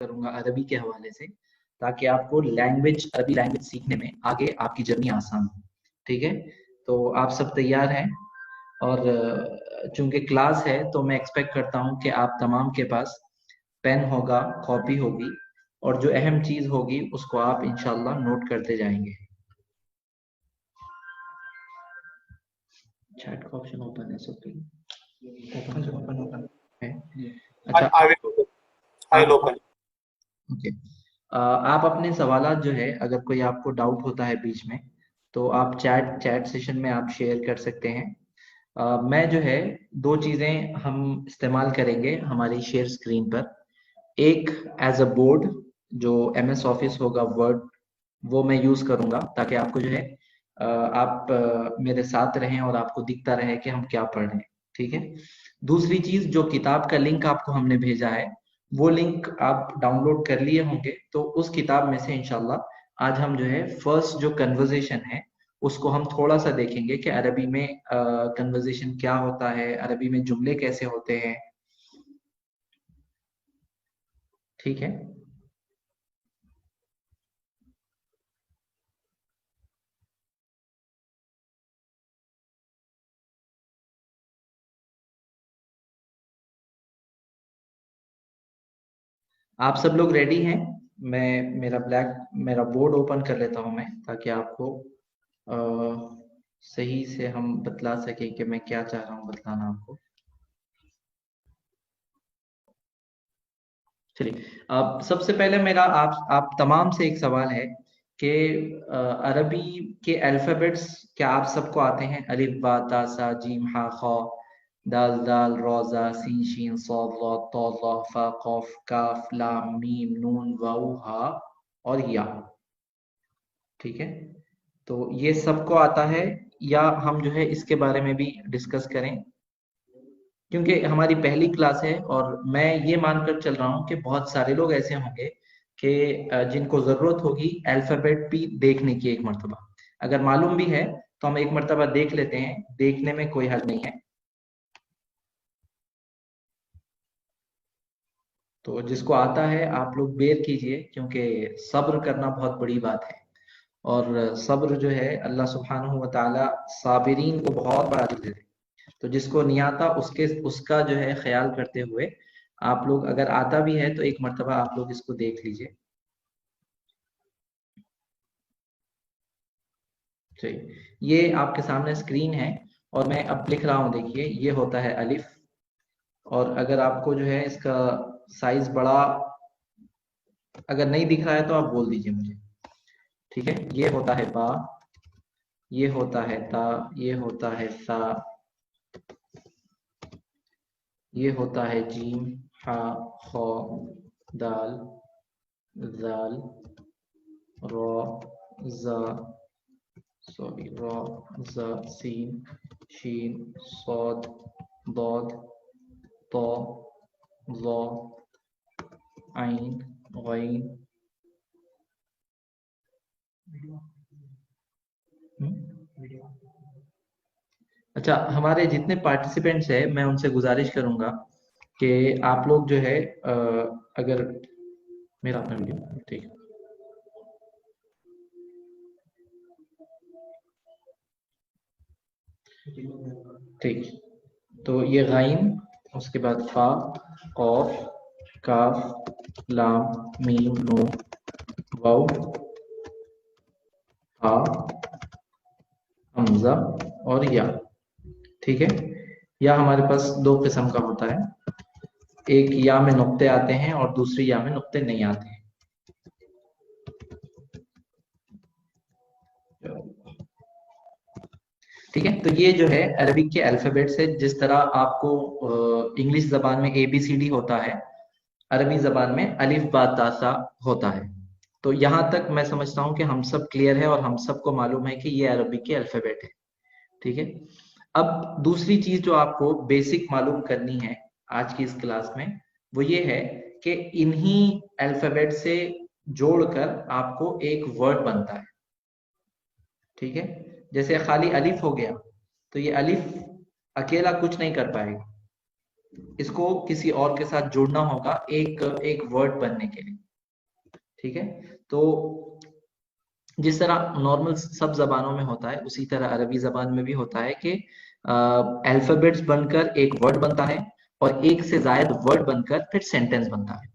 करूंगा अरबी के हवाले से, ताकि आपको अरबी लैंग्वेज सीखने में आगे आपकी जर्नी आसान हो। ठीक है, तो आप सब तैयार हैं? और चूंकि क्लास है तो मैं एक्सपेक्ट करता हूं कि आप तमाम के पास पेन होगा, कॉपी होगी, और जो अहम चीज होगी उसको आप इंशाल्लाह नोट करते जाएंगे। चैट का ऑप्शन ओपन है सब ओपन है। अच्छा, ओपन। ओके। आप अपने सवालात जो है, अगर कोई आपको डाउट होता है बीच में, तो आप चैट सेशन में आप शेयर कर सकते हैं। मैं जो है, दो चीजें हम इस्तेमाल करेंगे हमारी शेयर स्क्रीन पर। एक एज अ बोर्ड, जो MS ऑफिस होगा, वर्ड, वो मैं यूज करूंगा ताकि आपको जो है आप मेरे साथ रहें और आपको दिखता रहे कि हम क्या पढ़ रहे हैं। ठीक है। दूसरी चीज, जो किताब का लिंक आपको हमने भेजा है, वो लिंक आप डाउनलोड कर लिए होंगे, तो उस किताब में से इंशाल्लाह आज हम जो है फर्स्ट जो कन्वर्जेशन है उसको हम थोड़ा सा देखेंगे कि अरबी में कन्वर्जेशन क्या होता है, अरबी में जुमले कैसे होते हैं। ठीक है। आप सब लोग रेडी हैं? मैं मेरा बोर्ड ओपन कर लेता हूं मैं, ताकि आपको सही से हम बतला सके कि मैं क्या चाह रहा हूं बतलाना आपको। चलिए, अब सबसे पहले मेरा आप तमाम से एक सवाल है कि अरबी के अल्फाबेट्स क्या आप सबको आते हैं? अलिफ बा ता सा जीम हा खा, दाल दाल रोजा सीन शीन सॉद लॉ तो लॉ फा कॉफ काफ लाम मीम नून वाऊ हा और या। ठीक है, तो ये सबको आता है, या हम जो है इसके बारे में भी डिस्कस करें? क्योंकि हमारी पहली क्लास है और मैं ये मानकर चल रहा हूँ कि बहुत सारे लोग ऐसे होंगे कि जिनको जरूरत होगी अल्फाबेट भी देखने की एक मर्तबा। अगर मालूम भी है तो हम एक मर्तबा देख लेते हैं, देखने में कोई हर्ज नहीं है। तो जिसको आता है आप लोग बेर कीजिए, क्योंकि सब्र करना बहुत बड़ी बात है, और सब्र जो है अल्लाह सुब्हानहू व तआला साबिरीन को बहुत बड़ा अजर देते हैं। तो जिसको नहीं आता उसका जो है ख्याल करते हुए आप लोग, अगर आता भी है तो एक मर्तबा आप लोग इसको देख लीजिए। ठीक, ये आपके सामने स्क्रीन है और मैं अब लिख रहा हूँ। देखिए, ये होता है अलिफ, और अगर आपको जो है इसका साइज बड़ा अगर नहीं दिख रहा है तो आप बोल दीजिए मुझे। ठीक है, ये होता है बा, ये होता है ता, ये होता है सा, ये होता है जीम हा खा दाल जाल रो जा, सॉरी रो जा सीन शीन सौद दौद तो ज़ो आइन गइन। अच्छा, हमारे जितने पार्टिसिपेंट्स हैं मैं उनसे गुजारिश करूंगा कि आप लोग जो है अगर मेरा अपना वीडियो, ठीक ठीक, तो ये गाइन, उसके बाद फा कौफ काफ लाम मीम नून वाउ हा हमजा और या। ठीक है, या हमारे पास दो किस्म का होता है, एक या में नुक्ते आते हैं और दूसरी या में नुक्ते नहीं आते हैं। ठीक है, तो ये जो है अरबिक के अल्फाबेट से, जिस तरह आपको इंग्लिश जबान में ABCD होता है, अरबी जबान में अलिफ बा ता सा होता है। तो यहां तक मैं समझता हूं कि हम सब क्लियर है और हम सबको मालूम है कि ये अरबिक के अल्फाबेट है। ठीक है, अब दूसरी चीज जो आपको बेसिक मालूम करनी है आज की इस क्लास में, वो ये है कि इन्हीं अल्फाबेट से जोड़कर आपको एक वर्ड बनता है। ठीक है, जैसे खाली अलिफ हो गया तो ये अलिफ अकेला कुछ नहीं कर पाएगा। इसको किसी और के साथ जोड़ना होगा एक एक वर्ड बनने के लिए। ठीक है, तो जिस तरह नॉर्मल सब जबानों में होता है उसी तरह अरबी जबान में भी होता है कि अल्फाबेट्स बनकर एक वर्ड बनता है और एक से ज्यादा वर्ड बनकर फिर सेंटेंस बनता है।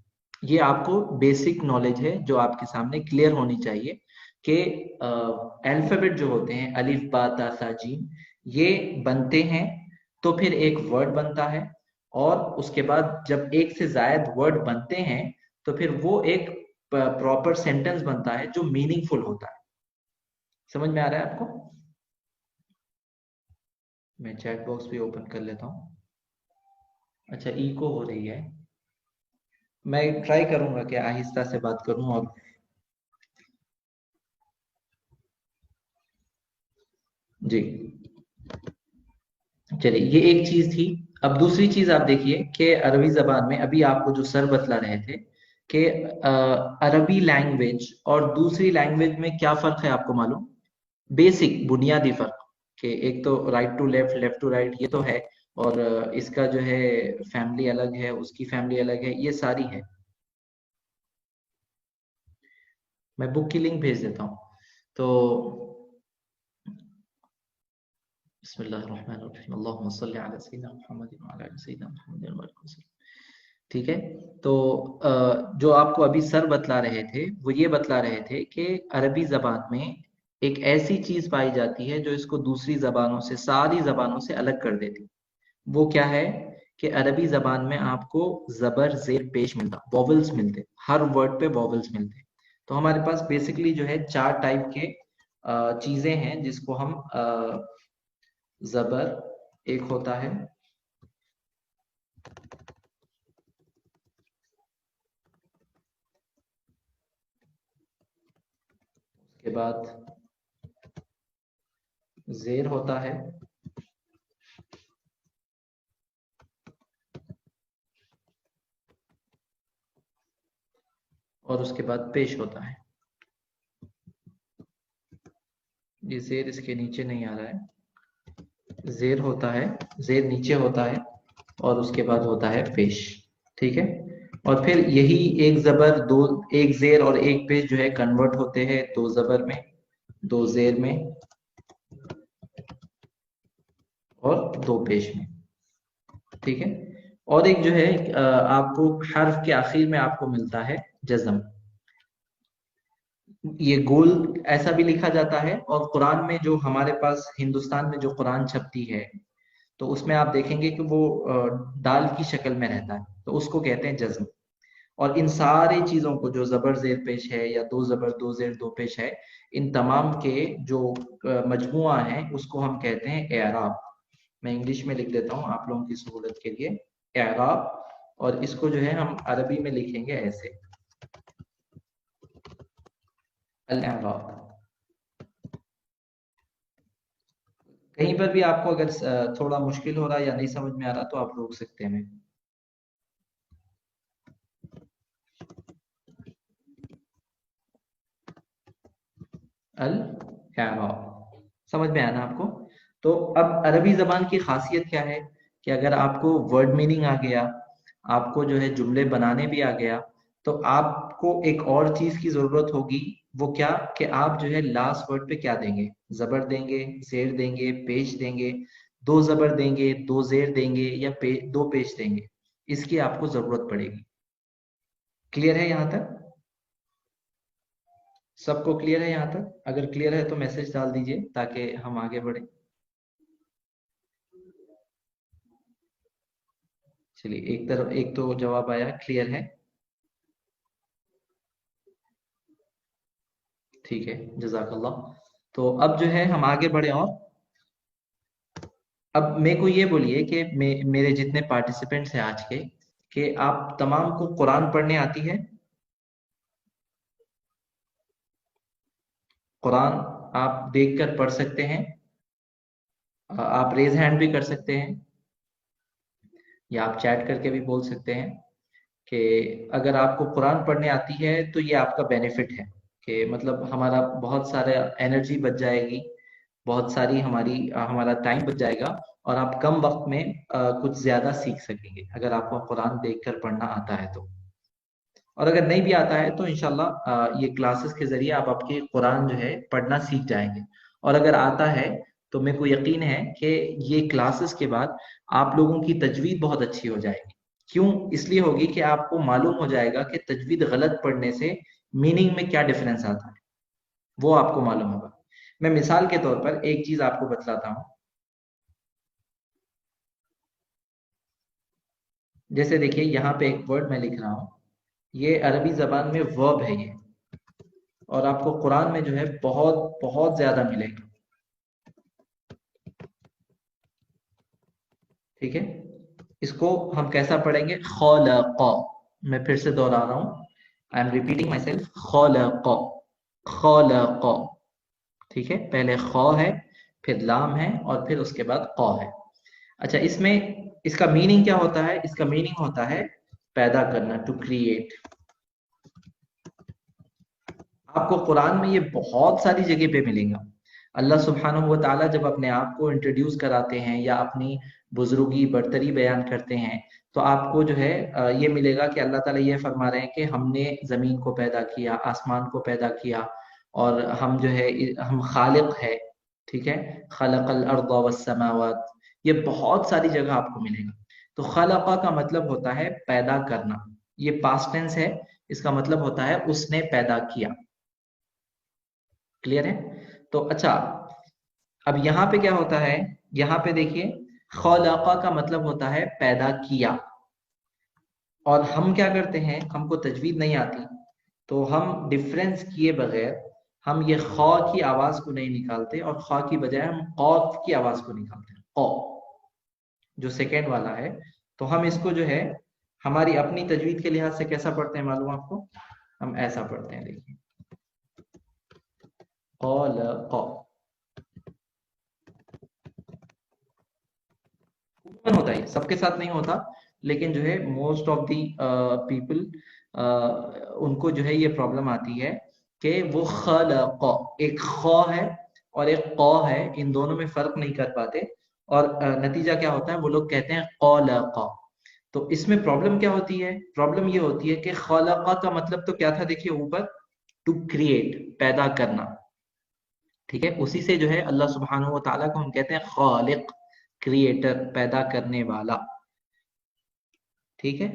ये आपको बेसिक नॉलेज है जो आपके सामने क्लियर होनी चाहिए कि अल्फाबेट जो होते हैं अलिफ बा ता सा जीम, ये बनते हैं तो फिर एक वर्ड बनता है, और उसके बाद जब एक से ज्यादा वर्ड बनते हैं तो फिर वो एक प्रॉपर सेंटेंस बनता है जो मीनिंगफुल होता है। समझ में आ रहा है आपको? मैं चैट बॉक्स भी ओपन कर लेता हूँ। अच्छा, इको हो रही है। मैं ट्राई करूंगा कि आहिस्ता से बात करूं। और जी, चलिए, ये एक चीज थी। अब दूसरी चीज आप देखिए कि अरबी जबान में अभी आपको जो सर बतला रहे थे कि अरबी लैंग्वेज और दूसरी लैंग्वेज में क्या फर्क है आपको मालूम? बेसिक बुनियादी फर्क, कि एक तो right to left, left to right, ये तो है। और इसका जो है फैमिली अलग है, उसकी फैमिली अलग है, ये सारी है। मैं बुक की लिंक भेज देता हूँ। तो बिस्मिल्लाहिर्रहमानिर्रहीम, अल्लाहुम्मा सल्लि अला सय्यिदिना मुहम्मदिन व अला आलि सय्यिदिना मुहम्मदिन व बारिक वसल्लम। ठीक है, तो जो आपको अभी सर बतला रहे थे वो ये बतला रहे थे कि अरबी जबान में एक ऐसी चीज पाई जाती है जो इसको दूसरी जबानों से, सारी जबानों से अलग कर देती। वो क्या है कि अरबी जबान में आपको जबर जेर पेश मिलता, वॉवल्स मिलते, हर वर्ड पे वॉवल्स मिलते। तो हमारे पास बेसिकली जो है चार टाइप के चीजें हैं जिसको हम जबर एक होता है, उसके बाद जेर होता है, और उसके बाद पेश होता है। ये जेर इसके नीचे नहीं आ रहा है, जेर होता है, जेर नीचे होता है, और उसके बाद होता है पेश। ठीक है, और फिर यही एक जबर दो, एक जेर और एक पेश जो है कन्वर्ट होते हैं दो जबर में, दो जेर में, और दो पेश में। ठीक है, और एक जो है आपको हर्फ के आखिर में आपको मिलता है जज्म। ये गोल ऐसा भी लिखा जाता है, और कुरान में जो हमारे पास हिंदुस्तान में जो कुरान छपती है तो उसमें आप देखेंगे कि वो दाल की शक्ल में रहता है, तो उसको कहते हैं जज्म। और इन सारी चीजों को, जो जबर जेर पेश है या दो जबर दो जेर दो पेश है, इन तमाम के जो मजमुआ है उसको हम कहते हैं एराब। मैं इंग्लिश में लिख देता हूँ आप लोगों की सहूलत के लिए, एराब। और इसको जो है हम अरबी में लिखेंगे ऐसे, अल एराब। कहीं पर भी आपको अगर थोड़ा मुश्किल हो रहा है या नहीं समझ में आ रहा तो आप रोक सकते हैं। अल एराब, समझ में आया ना आपको? तो अब अरबी जबान की खासियत क्या है कि अगर आपको वर्ड मीनिंग आ गया, आपको जो है जुमले बनाने भी आ गया, तो आपको एक और चीज की जरूरत होगी। वो क्या? कि आप जो है लास्ट वर्ड पे क्या देंगे? जबर देंगे, जेर देंगे, पेश देंगे, दो जबर देंगे, दो जेर देंगे, या दो पेश देंगे? इसकी आपको जरूरत पड़ेगी। क्लियर है यहाँ तक? सबको क्लियर है यहाँ तक? अगर क्लियर है तो मैसेज डाल दीजिए ताकि हम आगे बढ़े। चलिए, एक तरफ एक तो जवाब आया, क्लियर है। ठीक है, जजाकल्लाह। तो अब जो है हम आगे बढ़े। और अब मेरे को ये बोलिए कि मेरे जितने पार्टिसिपेंट्स हैं आज के, कि आप तमाम को कुरान पढ़ने आती है? कुरान आप देखकर पढ़ सकते हैं? आप रेज हैंड भी कर सकते हैं, या आप चैट करके भी बोल सकते हैं कि अगर आपको कुरान पढ़ने आती है तो ये आपका बेनिफिट है, कि मतलब हमारा बहुत सारा एनर्जी बच जाएगी, बहुत सारी हमारा टाइम बच जाएगा, और आप कम वक्त में कुछ ज्यादा सीख सकेंगे अगर आपको कुरान देखकर पढ़ना आता है तो। और अगर नहीं भी आता है तो इंशाल्लाह ये क्लासेस के जरिए आप आपके कुरान जो है पढ़ना सीख जाएंगे। और अगर आता है तो मेरे को यकीन है कि ये क्लासेस के बाद आप लोगों की तजवीद बहुत अच्छी हो जाएगी। क्यों? इसलिए होगी कि आपको मालूम हो जाएगा कि तजवीद गलत पढ़ने से मीनिंग में क्या डिफरेंस आता है, वो आपको मालूम होगा। मैं मिसाल के तौर पर एक चीज आपको बतलाता हूँ। जैसे देखिए यहाँ पे एक वर्ड मैं लिख रहा हूँ, ये अरबी जबान में वर्ब है ये, और आपको कुरान में जो है बहुत बहुत ज्यादा मिलेगा। ठीक है, इसको हम कैसा पढ़ेंगे? खलक़। मैं फिर से दोहरा रहा हूँ, I am repeating myself. खलक़, खलक़। ठीक है, पहले ख है, फिर लाम है, और फिर उसके बाद क है। अच्छा, इसमें इसका मीनिंग क्या होता है? इसका मीनिंग होता है पैदा करना, टू क्रिएट। आपको कुरान में ये बहुत सारी जगह पे मिलेगा। अल्लाह सुब्हानहू व तआला जब अपने आप को इंट्रोड्यूस कराते हैं या अपनी बुजुर्गी बरतरी बयान करते हैं, तो आपको जो है ये मिलेगा कि अल्लाह ताला ये फरमा रहे हैं कि हमने जमीन को पैदा किया, आसमान को पैदा किया, और हम जो है हम खालिक है। ठीक है, खलक़ल अर्द वस्समावात, ये बहुत सारी जगह आपको मिलेगा। तो खलक़ा का मतलब होता है पैदा करना, ये पास्ट टेंस है, इसका मतलब होता है उसने पैदा किया। क्लियर है? तो अच्छा, अब यहाँ पे क्या होता है? यहाँ पे देखिए, खलक़ा का मतलब होता है पैदा किया। और हम क्या करते हैं, हमको तजवीद नहीं आती, तो हम डिफरेंस किए बगैर हम ये ख की आवाज को नहीं निकालते, और ख की बजाय हम कौफ की आवाज को निकालते हैं, कौ, जो सेकेंड वाला है। तो हम इसको जो है हमारी अपनी तजवीद के लिहाज से कैसा पढ़ते हैं मालूम आपको? हम ऐसा पढ़ते हैं, देखिए, खलक़। होता है, सबके साथ नहीं होता, लेकिन जो है मोस्ट ऑफ दी पीपल, उनको जो है ये प्रॉब्लम आती है कि वो खलक़, एक ख है और एक क़ है, इन दोनों में फर्क नहीं कर पाते, और नतीजा क्या होता है, वो लोग कहते हैं क़लक़। तो इसमें प्रॉब्लम क्या होती है? प्रॉब्लम ये होती है कि खलक़ का मतलब तो क्या था, देखिए ऊपर, टू क्रिएट, पैदा करना। ठीक है, उसी से जो है अल्लाह सुब्हानहू व तआला को हम कहते हैं खालिक, क्रिएटर, पैदा करने वाला। ठीक है,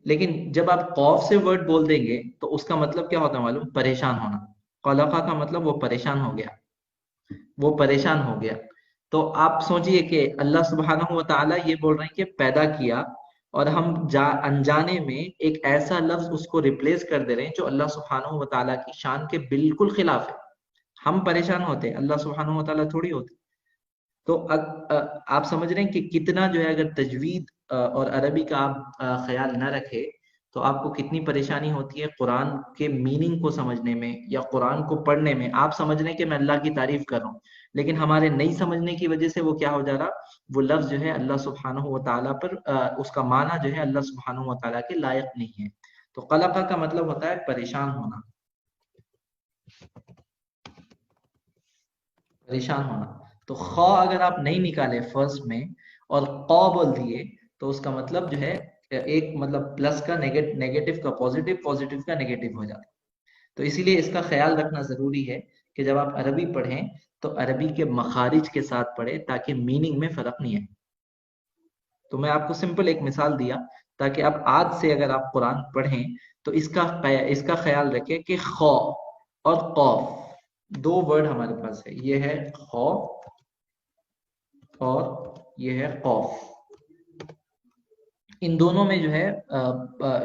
लेकिन जब आप कौफ से वर्ड बोल देंगे तो उसका मतलब क्या होता है मालूम? परेशान होना। कलका का मतलब वो परेशान हो गया, वो परेशान हो गया। तो आप सोचिए कि अल्लाह सुब्हानहू व तआला ये बोल रहे हैं कि पैदा किया, और हम अनजाने में एक ऐसा लफ्ज उसको रिप्लेस कर दे रहे हैं जो अल्लाह सुब्हानहू व तआला की शान के बिल्कुल खिलाफ है। हम परेशान होते, अल्लाह सुब्हानहू व तआला थोड़ी होते। तो आप समझ रहे हैं कि कितना जो है, अगर तजवीद और अरबी का आप ख्याल न रखे तो आपको कितनी परेशानी होती है कुरान के मीनिंग को समझने में या कुरान को पढ़ने में। आप समझ रहे हैं कि मैं अल्लाह की तारीफ कर रहा हूँ, लेकिन हमारे नहीं समझने की वजह से वो क्या हो जा रहा, वो लफ्ज जो है अल्लाह सुब्हानहू व तआला पर उसका माना जो है अल्लाह सुब्हानहू व तआला के लायक नहीं है। तो कलका का मतलब होता है परेशान होना, परेशान होना। तो ख अगर आप नहीं निकाले फर्स्ट में और क बोल दिए, तो उसका मतलब जो है एक मतलब प्लस का नेगेटिव का पॉजिटिव, पॉजिटिव का नेगेटिव हो जाता है। तो इसीलिए इसका ख्याल रखना जरूरी है कि जब आप अरबी पढ़ें तो अरबी के मखारिज के साथ पढ़ें, ताकि मीनिंग में फर्क नहीं आए। तो मैं आपको सिंपल एक मिसाल दिया, ताकि आप आज से अगर आप कुरान पढ़ें तो इसका ख्याल रखें कि ख और कौफ दो वर्ड हमारे पास है, ये है ख और ये है कौफ। इन दोनों में जो है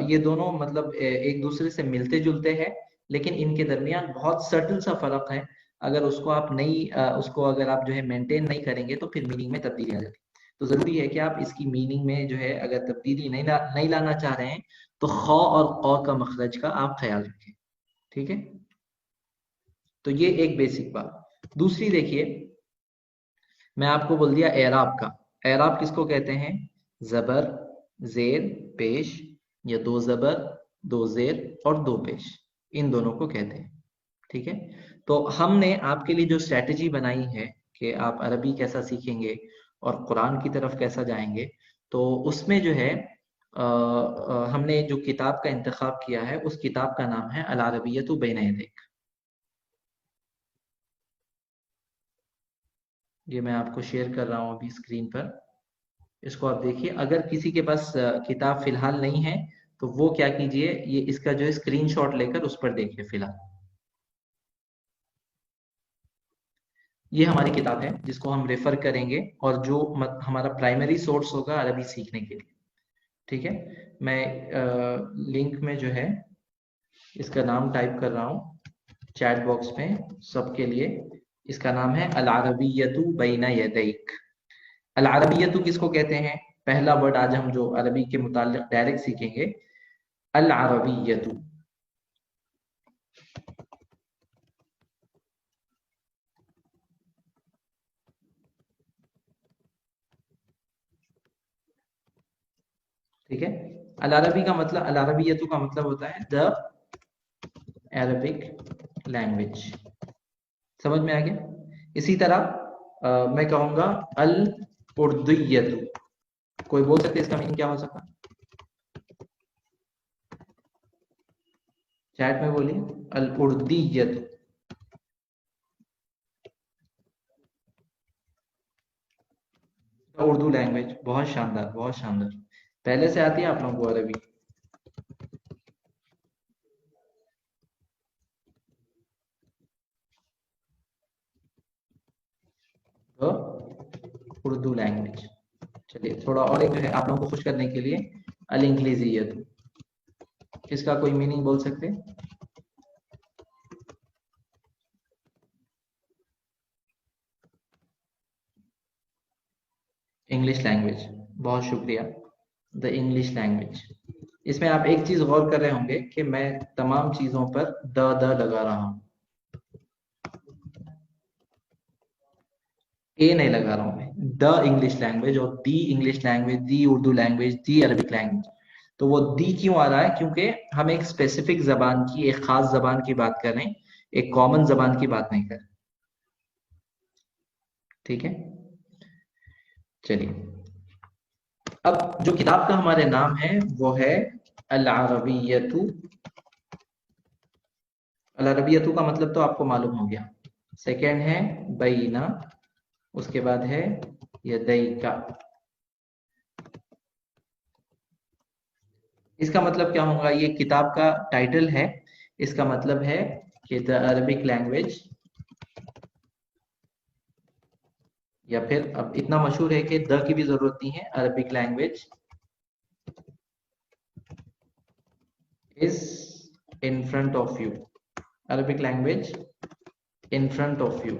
ये दोनों मतलब एक दूसरे से मिलते जुलते हैं, लेकिन इनके दरमियान बहुत सटल सा फर्क है। अगर उसको आप नहीं उसको अगर आप जो है मेंटेन नहीं करेंगे तो फिर मीनिंग में तब्दीली आ जाती है। तो जरूरी है कि आप इसकी मीनिंग में जो है अगर तब्दीली नहीं लाना चाह रहे हैं तो ख और क़ का मखरज का आप ख्याल रखें। ठीक है, तो ये एक बेसिक बात। दूसरी देखिए, मैं आपको बोल दिया एराब का। एराब किसको कहते हैं? जबर, जेर, पेश, या दो जबर, दो जेर और दो पेश, इन दोनों को कहते हैं। ठीक है, तो हमने आपके लिए जो स्ट्रेटेजी बनाई है कि आप अरबी कैसा सीखेंगे और कुरान की तरफ कैसा जाएंगे। तो उसमें जो है हमने जो किताब का इंतखाब किया है उस किताब का नाम है अल अरबिय्यतु बैन यदैक। ये मैं आपको शेयर कर रहा हूँ अभी स्क्रीन पर, इसको आप देखिए। अगर किसी के पास किताब फिलहाल नहीं है तो वो क्या कीजिए, ये इसका जो है स्क्रीनशॉट लेकर उस पर देखिए फिलहाल। ये हमारी किताब है जिसको हम रेफर करेंगे और जो हमारा प्राइमरी सोर्स होगा अरबी सीखने के लिए। ठीक है, मैं लिंक में जो है इसका नाम टाइप कर रहा हूँ चैट बॉक्स में सबके लिए। इसका नाम है अल अरबिय्यतु बैन यदैक। अल अरबिय्यतु किसको कहते हैं? पहला वर्ड आज हम जो अरबी के मुताल्लिक डायरेक्ट सीखेंगे, अल अरबिय्यतु। ठीक है, अल अरबी का मतलब, अल अरबिय्यतु का मतलब होता है द अरबिक लैंग्वेज। समझ में आ गया? इसी तरह मैं कहूंगा अल उर्दुय्यतु। कोई बोल सकते इसका मीनिंग क्या हो सकता? चैट में बोलिए। अल उर्दुय्यतु, उर्दू लैंग्वेज। बहुत शानदार, बहुत शानदार। पहले से आती है आप लोगों को अरबी? तो उर्दू लैंग्वेज। चलिए थोड़ा और एक जो है आप लोगों को खुश करने के लिए, अल इंग्लिजियतु। इसका कोई मीनिंग बोल सकते हैं? English language. बहुत शुक्रिया। The English language. इसमें आप एक चीज गौर कर रहे होंगे कि मैं तमाम चीजों पर द लगा रहा हूं, ए नहीं लगा रहा हूं मैं। द इंग्लिश लैंग्वेज और दी इंग्लिश लैंग्वेज, दी उर्दू लैंग्वेज, दी अरबिक लैंग्वेज। तो वो दी क्यों आ रहा है? क्योंकि हम एक स्पेसिफिक जबान की, एक खास जबान की बात कर रहे हैं, एक कॉमन जबान की बात नहीं कर रहे। ठीक है, चलिए। अब जो किताब का हमारे नाम है वो है अल अरबिय्यतु। अल अरबिय्यतु का मतलब तो आपको मालूम हो गया। सेकंड है बैना, उसके बाद है यदैका। इसका मतलब क्या होगा? ये किताब का टाइटल है। इसका मतलब है कि द अरबिक लैंग्वेज, या फिर अब इतना मशहूर है कि द की भी जरूरत नहीं है, Arabic language is in front of you. Arabic language in front of you.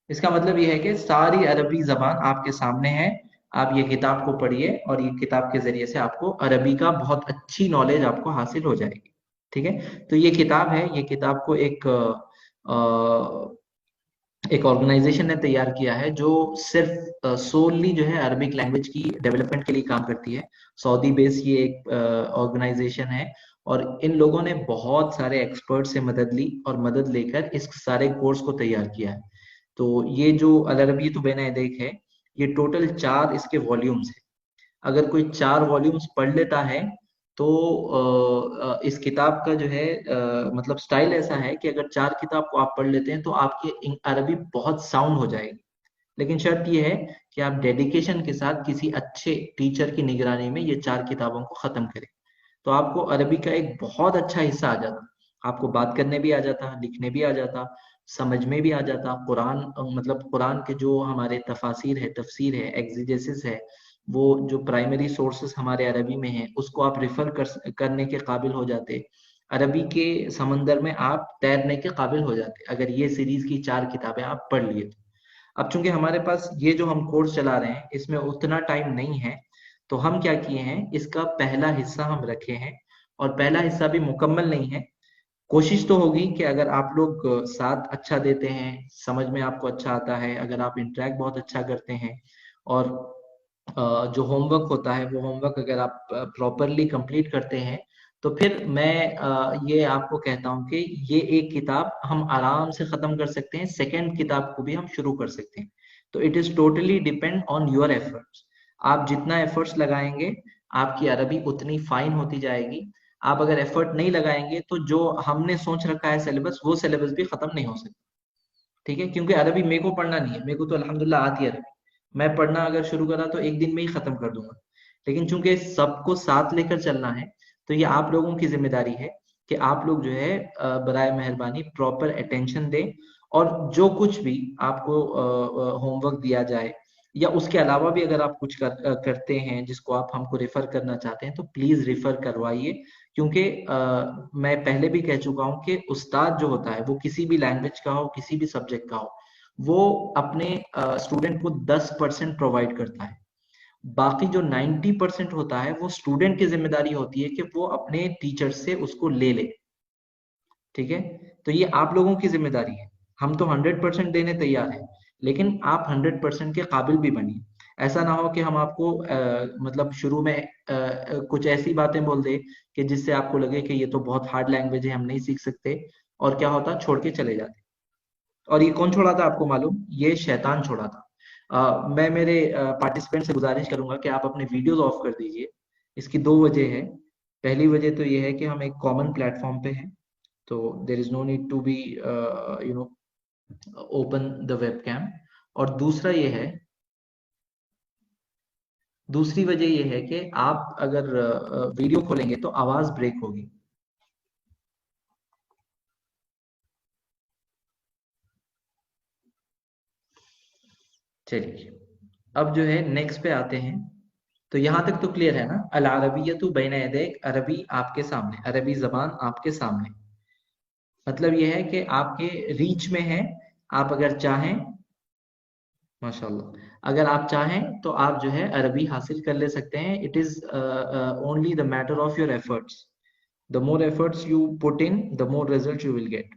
इसका मतलब ये है कि सारी अरबी जबान आपके सामने है। आप ये किताब को पढ़िए और ये किताब के जरिए से आपको अरबी का बहुत अच्छी नॉलेज आपको हासिल हो जाएगी। ठीक है, तो ये किताब है, ये किताब को एक ऑर्गेनाइजेशन ने तैयार किया है जो सिर्फ सोलली जो है अरबिक लैंग्वेज की डेवलपमेंट के लिए काम करती है। सऊदी बेस्ड ये एक ऑर्गेनाइजेशन है और इन लोगों ने बहुत सारे एक्सपर्ट से मदद ली और मदद लेकर इस सारे कोर्स को तैयार किया है। तो ये जो अल अरबिय्यतु बैन यदैक है, ये टोटल 4 इसके वॉल्यूम्स है। अगर कोई 4 वॉल्यूम्स पढ़ लेता है तो इस किताब का जो है मतलब स्टाइल ऐसा है कि अगर 4 किताब को आप पढ़ लेते हैं तो आपकी अरबी बहुत साउंड हो जाएगी। लेकिन शर्त यह है कि आप डेडिकेशन के साथ किसी अच्छे टीचर की निगरानी में ये 4 किताबों को खत्म करें, तो आपको अरबी का एक बहुत अच्छा हिस्सा आ जाता। आपको बात करने भी आ जाता, लिखने भी आ जाता, समझ में भी आ जाता। कुरान मतलब कुरान के जो हमारे तफासिर है, तफसीर है, एग्जीजेसिस है, वो जो प्राइमरी सोर्सेस हमारे अरबी में है उसको आप रेफर करने के काबिल हो जाते। अरबी के समंदर में आप तैरने के काबिल हो जाते अगर ये सीरीज की 4 किताबें आप पढ़ लिए तो। अब चूंकि हमारे पास ये जो हम कोर्स चला रहे हैं इसमें उतना टाइम नहीं है, तो हम क्या किए हैं, इसका पहला हिस्सा हम रखे हैं। और पहला हिस्सा भी मुकम्मल नहीं है। कोशिश तो होगी कि अगर आप लोग साथ अच्छा देते हैं, समझ में आपको अच्छा आता है, अगर आप इंटरेक्ट बहुत अच्छा करते हैं और जो होमवर्क होता है वो होमवर्क अगर आप प्रॉपरली कंप्लीट करते हैं, तो फिर मैं ये आपको कहता हूँ कि ये एक किताब हम आराम से खत्म कर सकते हैं, सेकंड किताब को भी हम शुरू कर सकते हैं। तो it is totally depend on your efforts. आप जितना एफर्ट्स लगाएंगे आपकी अरबी उतनी फाइन होती जाएगी। आप अगर एफर्ट नहीं लगाएंगे तो जो हमने सोच रखा है सिलेबस, वो सिलेबस भी खत्म नहीं हो सकता। ठीक है, क्योंकि अरबी मेरे को पढ़ना नहीं है, मेरे को तो अल्हम्दुलिल्लाह आती है अरबी। मैं पढ़ना अगर शुरू करा तो एक दिन में ही खत्म कर दूंगा। लेकिन चूंकि सबको साथ लेकर चलना है, तो ये आप लोगों की जिम्मेदारी है कि आप लोग जो है बराए मेहरबानी प्रॉपर अटेंशन दें। और जो कुछ भी आपको होमवर्क दिया जाए या उसके अलावा भी अगर आप कुछ करते हैं जिसको आप हमको रेफर करना चाहते हैं, तो प्लीज रेफर करवाइए। क्योंकि मैं पहले भी कह चुका हूं कि उस्ताद जो होता है वो किसी भी लैंग्वेज का हो, किसी भी सब्जेक्ट का हो, वो अपने स्टूडेंट को 10% प्रोवाइड करता है। बाकी जो 90% होता है वो स्टूडेंट की जिम्मेदारी होती है कि वो अपने टीचर से उसको ले ले। ठीक है, तो ये आप लोगों की जिम्मेदारी है। हम तो 100% देने तैयार हैं, लेकिन आप 100% के काबिल भी बनिए। ऐसा ना हो कि हम आपको मतलब शुरू में कुछ ऐसी बातें बोल दे कि जिससे आपको लगे कि ये तो बहुत हार्ड लैंग्वेज है, हम नहीं सीख सकते। और क्या होता, छोड़ के चले जाते। और ये कौन छोड़ा था आपको मालूम? ये शैतान छोड़ा था। मैं मेरे पार्टिसिपेंट से गुजारिश करूंगा कि आप अपने वीडियोस ऑफ कर दीजिए। इसकी दो वजह है। पहली वजह तो ये है कि हम एक कॉमन प्लेटफॉर्म पे हैं, तो there is no need to be you know open the webcam. और दूसरी वजह ये है कि आप अगर वीडियो खोलेंगे तो आवाज ब्रेक होगी। चलिए, अब जो है नेक्स्ट पे आते हैं। तो यहां तक तो क्लियर है ना? अल अरबियतु बैन यदैक, अरबी आपके सामने, अरबी जबान आपके सामने। मतलब यह है कि आपके रीच में है। आप अगर चाहें, माशाल्लाह, अगर आप चाहें तो आप जो है अरबी हासिल कर ले सकते हैं। It is only the matter of your efforts. The more efforts you put in, the more result you will get.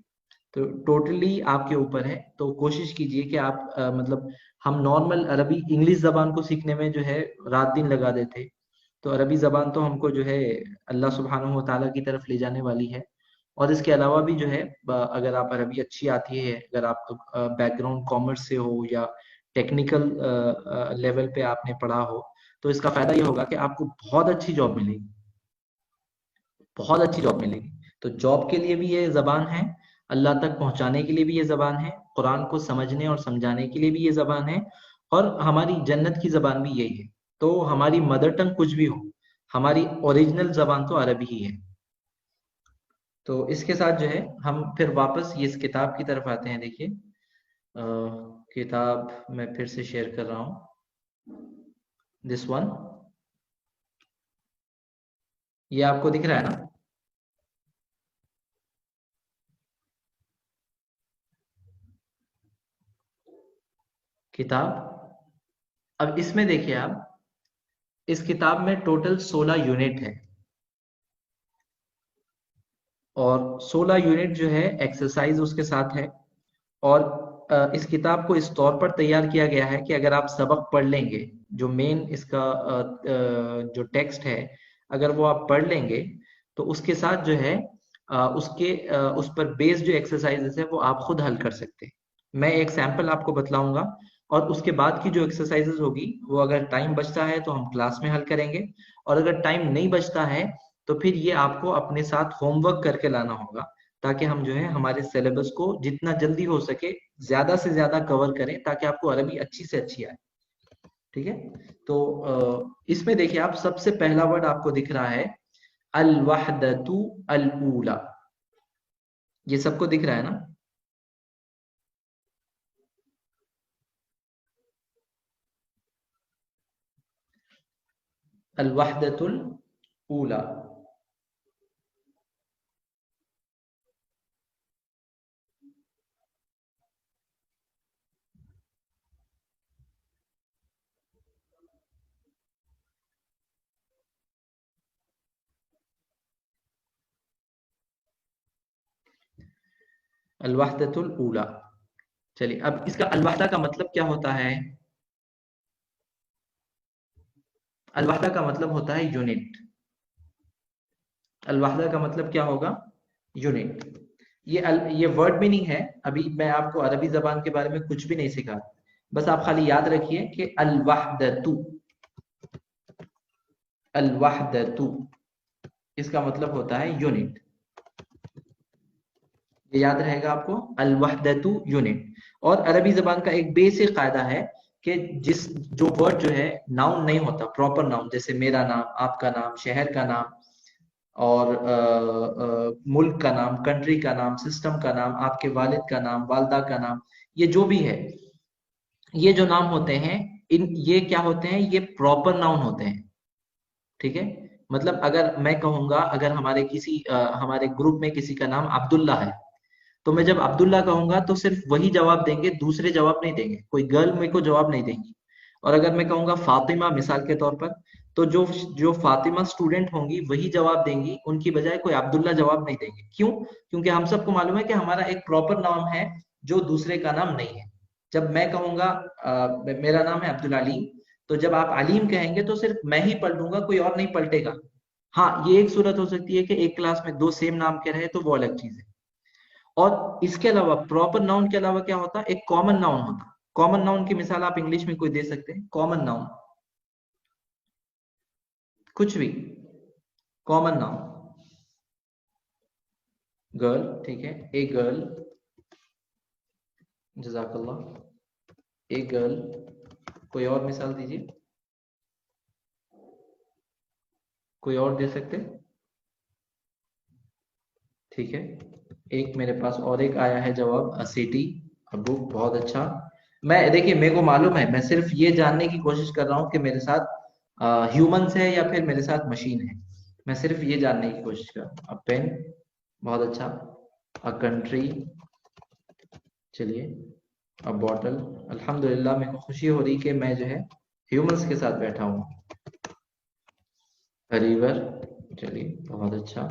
तो टोटली आपके ऊपर है। तो कोशिश कीजिए कि आप मतलब, हम नॉर्मल अरबी इंग्लिश जबान को सीखने में जो है रात दिन लगा देते, तो अरबी जबान तो हमको जो है अल्लाह सुब्हानहू व तआला की तरफ ले जाने वाली है। और इसके अलावा भी जो है अगर आप अरबी अच्छी आती है, अगर आप बैकग्राउंड कॉमर्स से हो या टेक्निकल लेवल पे आपने पढ़ा हो, तो इसका फायदा ये होगा कि आपको बहुत अच्छी जॉब मिलेगी, बहुत अच्छी जॉब मिलेगी। तो जॉब के लिए भी ये जबान है, अल्लाह तक पहुंचाने के लिए भी ये जबान है, कुरान को समझने और समझाने के लिए भी ये जबान है, और हमारी जन्नत की जबान भी यही है। तो हमारी मदर टंग कुछ भी हो, हमारी ओरिजिनल जबान तो अरबी ही है। तो इसके साथ जो है हम फिर वापस ये इस किताब की तरफ आते हैं। देखिए, किताब मैं फिर से शेयर कर रहा हूँ, दिस वन। ये आपको दिख रहा है ना? किताब। अब इसमें देखिए आप, इस किताब में टोटल 16 यूनिट है। और 16 यूनिट जो है एक्सरसाइज उसके साथ है। और इस किताब को इस तौर पर तैयार किया गया है कि अगर आप सबक पढ़ लेंगे, जो मेन इसका जो टेक्स्ट है, अगर वो आप पढ़ लेंगे, तो उसके साथ जो है उस पर बेस्ड जो एक्सरसाइजेस है वो आप खुद हल कर सकते हैं। मैं एक सैंपल आपको बतलाऊंगा, और उसके बाद की जो एक्सरसाइजेस होगी वो अगर टाइम बचता है तो हम क्लास में हल करेंगे। और अगर टाइम नहीं बचता है तो फिर ये आपको अपने साथ होमवर्क करके लाना होगा, ताकि हम जो है हमारे सिलेबस को जितना जल्दी हो सके ज्यादा से ज्यादा कवर करें, ताकि आपको अरबी अच्छी से अच्छी आए। ठीक है, तो इसमें देखिए आप, सबसे पहला वर्ड आपको दिख रहा है अल वहदतु अल ऊला। ये सबको दिख रहा है ना? अल वहदतुल ऊला। अल वहदतुल ऊला। चलिए, अब इसका अल वहदा का मतलब क्या होता है? अल वहदा का मतलब होता है यूनिट। अल वहदा का मतलब क्या होगा? यूनिट। ये वर्ड मीनिंग है। अभी मैं आपको अरबी जबान के बारे में कुछ भी नहीं सिखा, बस आप खाली याद रखिए कि अल-वहदतु, अल-वहदतु इसका मतलब होता है यूनिट। ये याद रहेगा आपको, अल-वहदतु यूनिट। और अरबी जबान का एक बेसिक कायदा है कि जिस जो वर्ड जो है नाउन नहीं होता, प्रॉपर नाउन, जैसे मेरा नाम, आपका नाम, शहर का नाम, और मुल्क का नाम, कंट्री का नाम, सिस्टम का नाम, आपके वालिद का नाम, वालदा का नाम, ये जो भी है, ये जो नाम होते हैं, इन ये क्या होते हैं, ये प्रॉपर नाउन होते हैं। ठीक है, मतलब अगर मैं कहूंगा, अगर हमारे ग्रुप में किसी का नाम अब्दुल्ला है, तो मैं जब अब्दुल्ला कहूंगा तो सिर्फ वही जवाब देंगे, दूसरे जवाब नहीं देंगे, कोई गर्ल मेरे को जवाब नहीं देंगी। और अगर मैं कहूंगा फातिमा मिसाल के तौर पर, तो जो जो फातिमा स्टूडेंट होंगी वही जवाब देंगी, उनकी बजाय कोई अब्दुल्ला जवाब नहीं देंगे। क्यों? क्योंकि हम सबको मालूम है कि हमारा एक प्रॉपर नाम है जो दूसरे का नाम नहीं है। जब मैं कहूंगा मेरा नाम है अब्दुल अलीम, तो जब आप अलीम कहेंगे तो सिर्फ मैं ही पलटूंगा, कोई और नहीं पलटेगा। हाँ, ये एक सूरत हो सकती है कि एक क्लास में दो सेम नाम के रहे, तो वो अलग चीज है। और इसके अलावा प्रॉपर नाउन के अलावा क्या होता है, एक कॉमन नाउन होता। कॉमन नाउन की मिसाल आप इंग्लिश में कोई दे सकते हैं? कॉमन नाउन, कुछ भी, कॉमन नाउन। गर्ल, ठीक है, ए गर्ल, जजाकल्लाह, ए गर्ल। कोई और मिसाल दीजिए, कोई और दे सकते? ठीक है, एक मेरे पास और एक आया है जवाब, अ सिटी, अ बुक। बहुत अच्छा। मैं देखिए, मेरे को मालूम है, मैं सिर्फ ये जानने की कोशिश कर रहा हूँ कि मेरे साथ ह्यूमंस है या फिर मेरे साथ मशीन है। मैं सिर्फ ये जानने की कोशिश कर रहा हूँ। अ पेन, बहुत अच्छा। अ कंट्री, चलिए। अ बॉटल, अल्हम्दुलिल्लाह, मेरे को खुशी हो रही कि मैं जो है ह्यूमंस के साथ बैठा हूँ। अ रिवर, चलिए, बहुत अच्छा।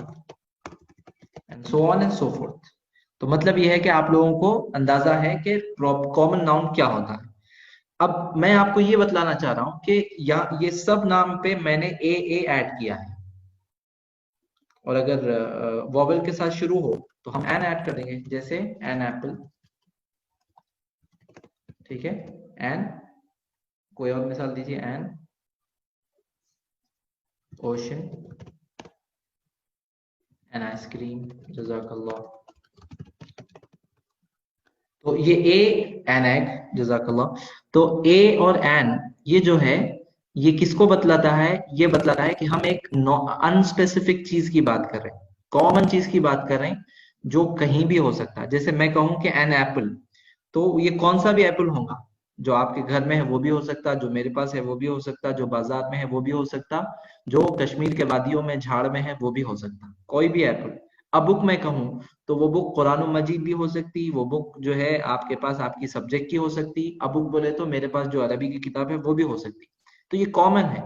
And so on and so fourth. तो मतलब ये है कि आप लोगों को अंदाजा है कि कॉमन नाउन क्या होता है। अब मैं आपको ये बतलाना चाह रहा हूं कि ये सब नाम पे मैंने ए ऐड किया है, और अगर वॉवेल के साथ शुरू हो तो हम एन ऐड कर देंगे, जैसे एन एप्पल। ठीक है, एन। कोई और मिसाल दीजिए, एन ओशन, एन आइसक्रीम, जजाकल्लाह। तो ये ए, एन एग, जजाकल्लाह। तो ए और एन, ये जो है, ये किसको बतलाता है? ये बतलाता है कि हम एक अनस्पेसिफिक चीज की बात कर रहे हैं, कॉमन चीज की बात कर रहे हैं, जो कहीं भी हो सकता है। जैसे मैं कहूं कि एन एप्पल, तो ये कौन सा भी एप्पल होगा, जो आपके घर में है वो भी हो सकता, जो मेरे पास है वो भी हो सकता, जो बाजार में है वो भी हो सकता, जो कश्मीर के वादियों में झाड़ में है वो भी हो सकता, कोई भी एप्पल। अब बुक मैं कहूँ, तो वो बुक कुरान मजीद भी हो सकती, वो बुक जो है आपके पास आपकी सब्जेक्ट की हो सकती। अब बुक बोले तो मेरे पास जो अरबी की किताब है वो भी हो सकती। तो ये कॉमन है।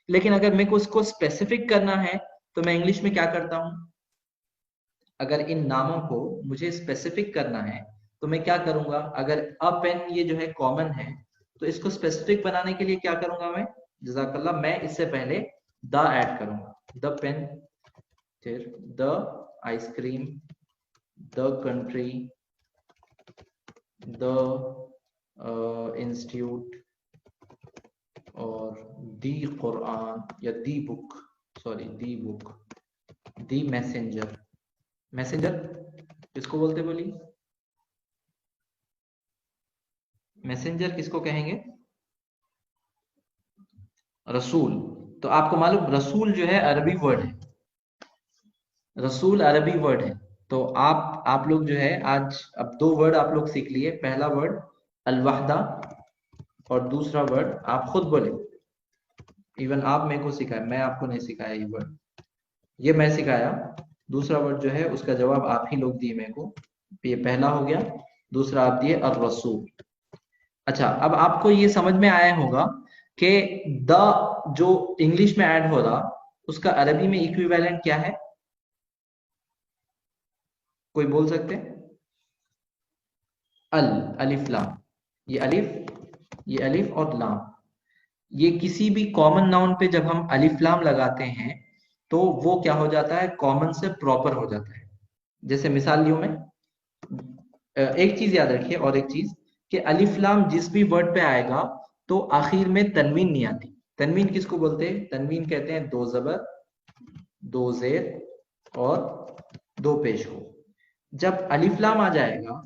लेकिन अगर मेरे को इसको स्पेसिफिक करना है, तो मैं इंग्लिश में क्या करता हूँ? अगर इन नामों को मुझे स्पेसिफिक करना है, तो मैं क्या करूंगा? अगर अ पेन ये जो है कॉमन है, तो इसको स्पेसिफिक बनाने के लिए क्या करूंगा मैं? जजाकल्ला, मैं इससे पहले द ऐड करूंगा। द पेन, फिर the ice cream, the country, the institute, और दी कुरान, या दी बुक, सॉरी दी बुक, दी मैसेंजर। मैसेंजर किसको बोलते बोलिए? मैसेंजर किसको कहेंगे? रसूल। तो आपको मालूम, रसूल जो है अरबी वर्ड है, रसूल अरबी वर्ड है। तो आप लोग जो है आज अब दो वर्ड आप लोग सीख लिए। पहला वर्ड अलवाहदा, और दूसरा वर्ड आप खुद बोले, इवन आप मेरे को सिखाए, मैं आपको नहीं सिखाया ये वर्ड, ये मैं सिखाया। दूसरा वर्ड जो है उसका जवाब आप ही लोग दिए मेरे को। ये पहला हो गया, दूसरा आप दिए अर रसूल। अच्छा, अब आपको ये समझ में आया होगा कि द जो इंग्लिश में ऐड हो रहा, उसका अरबी में इक्विवेलेंट क्या है? कोई बोल सकते हैं? अल, अलिफ लाम। ये अलिफ, ये अलिफ और लाम, ये किसी भी कॉमन नाउन पे जब हम अलिफ लाम लगाते हैं, तो वो क्या हो जाता है? कॉमन से प्रॉपर हो जाता है। जैसे मिसाल लियो मैं, एक चीज याद रखिए, और एक चीज, कि अलिफ लाम जिस भी वर्ड पे आएगा तो आखिर में तनवीन नहीं आती। तनवीन किसको बोलते हैं? तनवीन कहते हैं दो जबर, दो जेर और दो पेश हो। जब अलिफ लाम आ जाएगा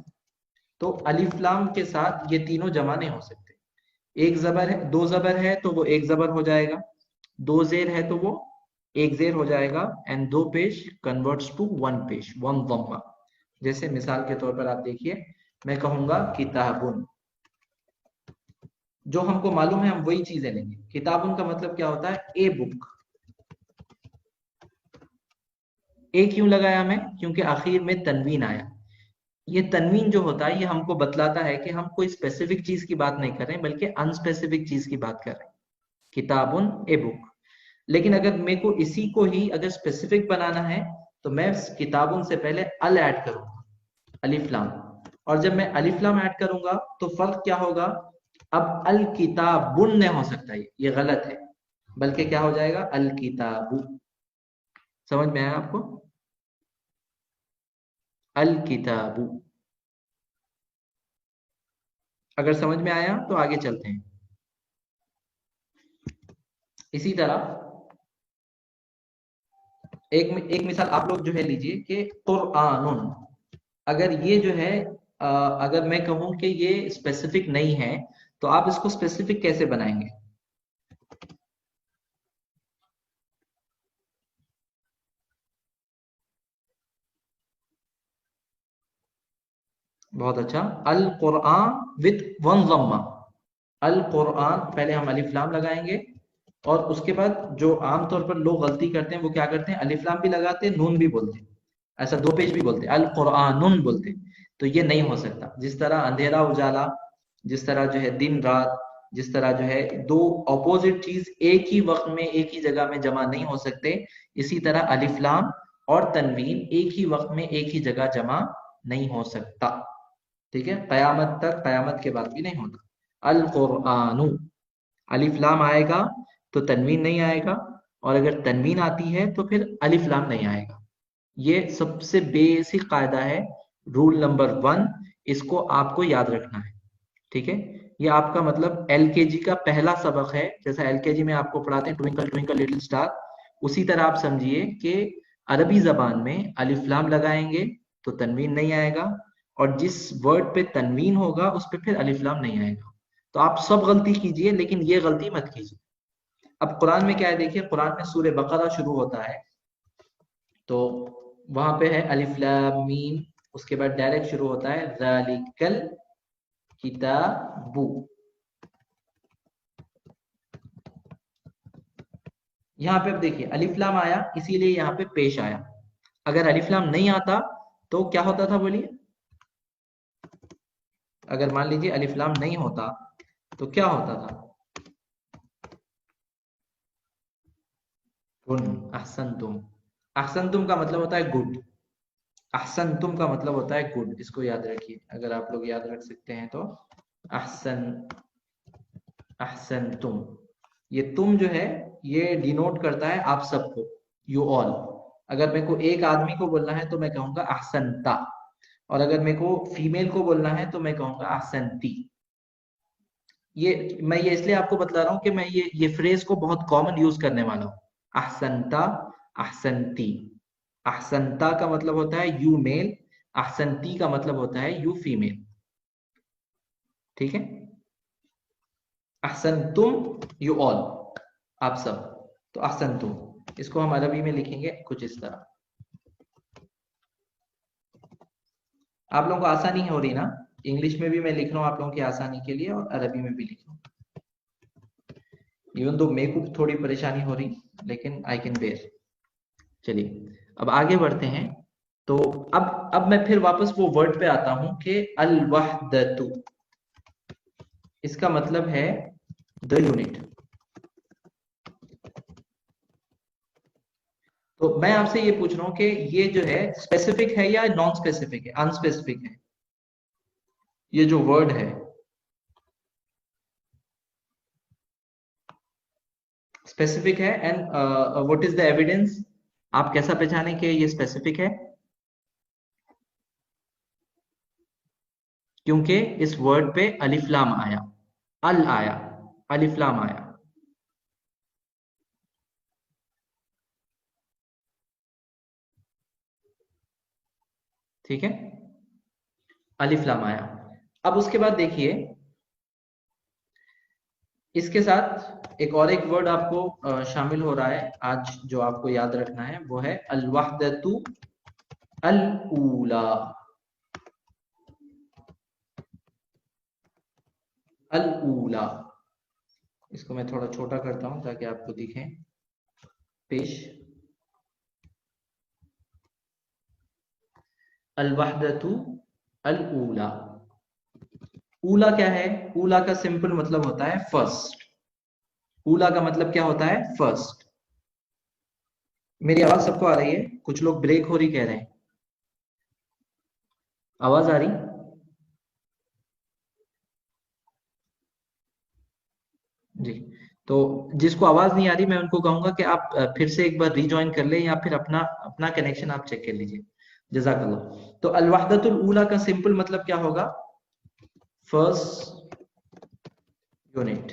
तो अलिफ लाम के साथ ये तीनों जमा नहीं हो सकते। एक जबर है, दो जबर है तो वो एक जबर हो जाएगा, दो जेर है तो वो एक जेर हो जाएगा, एंड दो पेश कन्वर्ट्स टू वन पेश, वन दम्मा। जैसे मिसाल के तौर पर आप देखिए, मैं कहूंगा किताबुन, जो हमको मालूम है हम वही चीजें लेंगे। किताबुन का मतलब क्या होता है? A book. ए क्यों लगाया मैं? क्योंकि आखिर में तनवीन आया। ये तनवीन जो होता है ये हमको बतलाता है कि हम कोई स्पेसिफिक चीज की बात नहीं कर रहे हैं, बल्कि अनस्पेसिफिक चीज की बात कर रहे हैं। किताबुन ए बुक। लेकिन अगर मेरे को इसी को ही अगर स्पेसिफिक बनाना है तो मैं किताबुन से पहले अल ऐड करूंगा, अलिफ लाम। और जब मैं अलिफ लाम ऐड करूंगा तो फर्क क्या होगा? अब अल किताबुन नहीं हो सकता, ये गलत है, बल्कि क्या हो जाएगा? अल किताबु। समझ में आया आपको? अल किताबु। अगर समझ में आया तो आगे चलते हैं। इसी तरह एक मिसाल आप लोग जो है लीजिए कि कुरआनुन। अगर ये जो है अगर मैं कहूं कि ये स्पेसिफिक नहीं है तो आप इसको स्पेसिफिक कैसे बनाएंगे? बहुत अच्छा। अल कुरआन विद वन ज़म्मा। अल कुरआन, पहले हम अलिफ लाम लगाएंगे और उसके बाद जो आमतौर पर लोग गलती करते हैं वो क्या करते हैं? अलिफ लाम भी लगाते हैं, नून भी बोलते हैं, ऐसा दो पेज भी बोलते हैं, अल कुरआनुन बोलते हैं। तो ये नहीं हो सकता। जिस तरह अंधेरा उजाला, जिस तरह जो है दिन रात, जिस तरह जो है दो ऑपोजिट चीज एक ही वक्त में एक ही जगह में जमा नहीं हो सकते, इसी तरह अलिफ लाम और तनवीन एक ही वक्त में एक ही जगह जमा नहीं हो सकता। ठीक है? कयामत तक, कयामत के बाद भी नहीं होता। अल कुरआनु, अलिफ लाम आएगा तो तनवीन नहीं आएगा, और अगर तनवीन आती है तो फिर अलिफ लाम नहीं आएगा। ये सबसे बेसिक कायदा है, रूल नंबर 1। इसको आपको याद रखना है। ठीक है? ये आपका मतलब एलकेजी का पहला सबक है। जैसा एलकेजी में आपको पढ़ाते हैं ट्विंकल ट्विंकल लिटिल स्टार, उसी तरह आप समझिए कि अरबी जबान में अलिफ लाम लगाएंगे तो तनवीन नहीं आएगा, और जिस वर्ड पे तनवीन होगा उस पे फिर अलिफ लाम नहीं आएगा। तो आप सब गलती कीजिए लेकिन ये गलती मत कीजिए। अब कुरान में क्या है देखिए, कुरान में सूरह बकरा शुरू होता है तो वहां पे है अलिफ लाम मीम, उसके बाद डायरेक्ट शुरू होता है ज़ालिकल किताबु। यहाँ पे अब देखिए अलिफ लाम आया इसीलिए यहाँ पे पेश आया। अगर अलिफ लाम नहीं आता तो क्या होता था बोलिए? अगर मान लीजिए अलिफ लाम नहीं होता तो क्या होता था? गुन, अहसनतुम। अहसनतुम का मतलब होता है गुड। अहसनतुम का मतलब होता है गुड, इसको याद रखिए। अगर आप लोग याद रख सकते हैं तो अहसन, अहसनतुम, ये तुम जो है ये डिनोट करता है आप सबको, यू ऑल। अगर मेरे को एक आदमी को बोलना है तो मैं कहूंगा अहसनता, और अगर मेरे को फीमेल को बोलना है तो मैं कहूंगा अहसनती। ये मैं ये इसलिए आपको बतला रहा हूँ कि मैं ये फ्रेज को बहुत कॉमन यूज करने वाला हूँ। अहसनता, अहसनती। अहसनता का मतलब होता है यू मेल, अहसनती का मतलब होता है यू फीमेल। ठीक है? अहसन तुम, यू ऑल, आप सब। तो अहसन तुम, इसको हम अरबी में लिखेंगे कुछ इस तरह। आप लोगों को आसानी हो रही ना? इंग्लिश में भी मैं लिख रहा हूँ आप लोगों की आसानी के लिए, और अरबी में भी लिख रहा हूँ। इवन तो मेरे को थोड़ी परेशानी हो रही, लेकिन आई कैन बेयर। चलिए अब आगे बढ़ते हैं। तो अब मैं फिर वापस वो वर्ड पे आता हूं कि अल वहदतु, इसका मतलब है द यूनिट। तो मैं आपसे ये पूछ रहा हूं कि ये जो है स्पेसिफिक है या नॉन स्पेसिफिक है, अनस्पेसिफिक है? ये जो वर्ड है स्पेसिफिक है, and what is the evidence? आप कैसा पहचाने कि ये स्पेसिफिक है? क्योंकि इस वर्ड पे अलिफ लाम आया, अल आया, अलिफ लाम आया। ठीक है, अलिफ लाम आया। अब उसके बाद देखिए, इसके साथ एक वर्ड आपको शामिल हो रहा है आज, जो आपको याद रखना है, वो है अल वहदतु अल ऊला। अल ऊला, इसको मैं थोड़ा छोटा करता हूं ताकि आपको दिखे पेश। अल वहदतु अल ऊला। ऊला क्या है? ऊला का सिंपल मतलब होता है फर्स्ट। ऊला का मतलब क्या होता है? फर्स्ट। मेरी आवाज सबको आ रही है? कुछ लोग ब्रेक हो रही कह रहे हैं। आवाज आ रही? जी। तो जिसको आवाज नहीं आ रही, मैं उनको कहूंगा कि आप फिर से एक बार रिजॉइन कर लें, या फिर अपना अपना कनेक्शन आप चेक कर लीजिए। जजाकल्लाह। तो अल वहदतुल ऊला का सिंपल मतलब क्या होगा? First unit.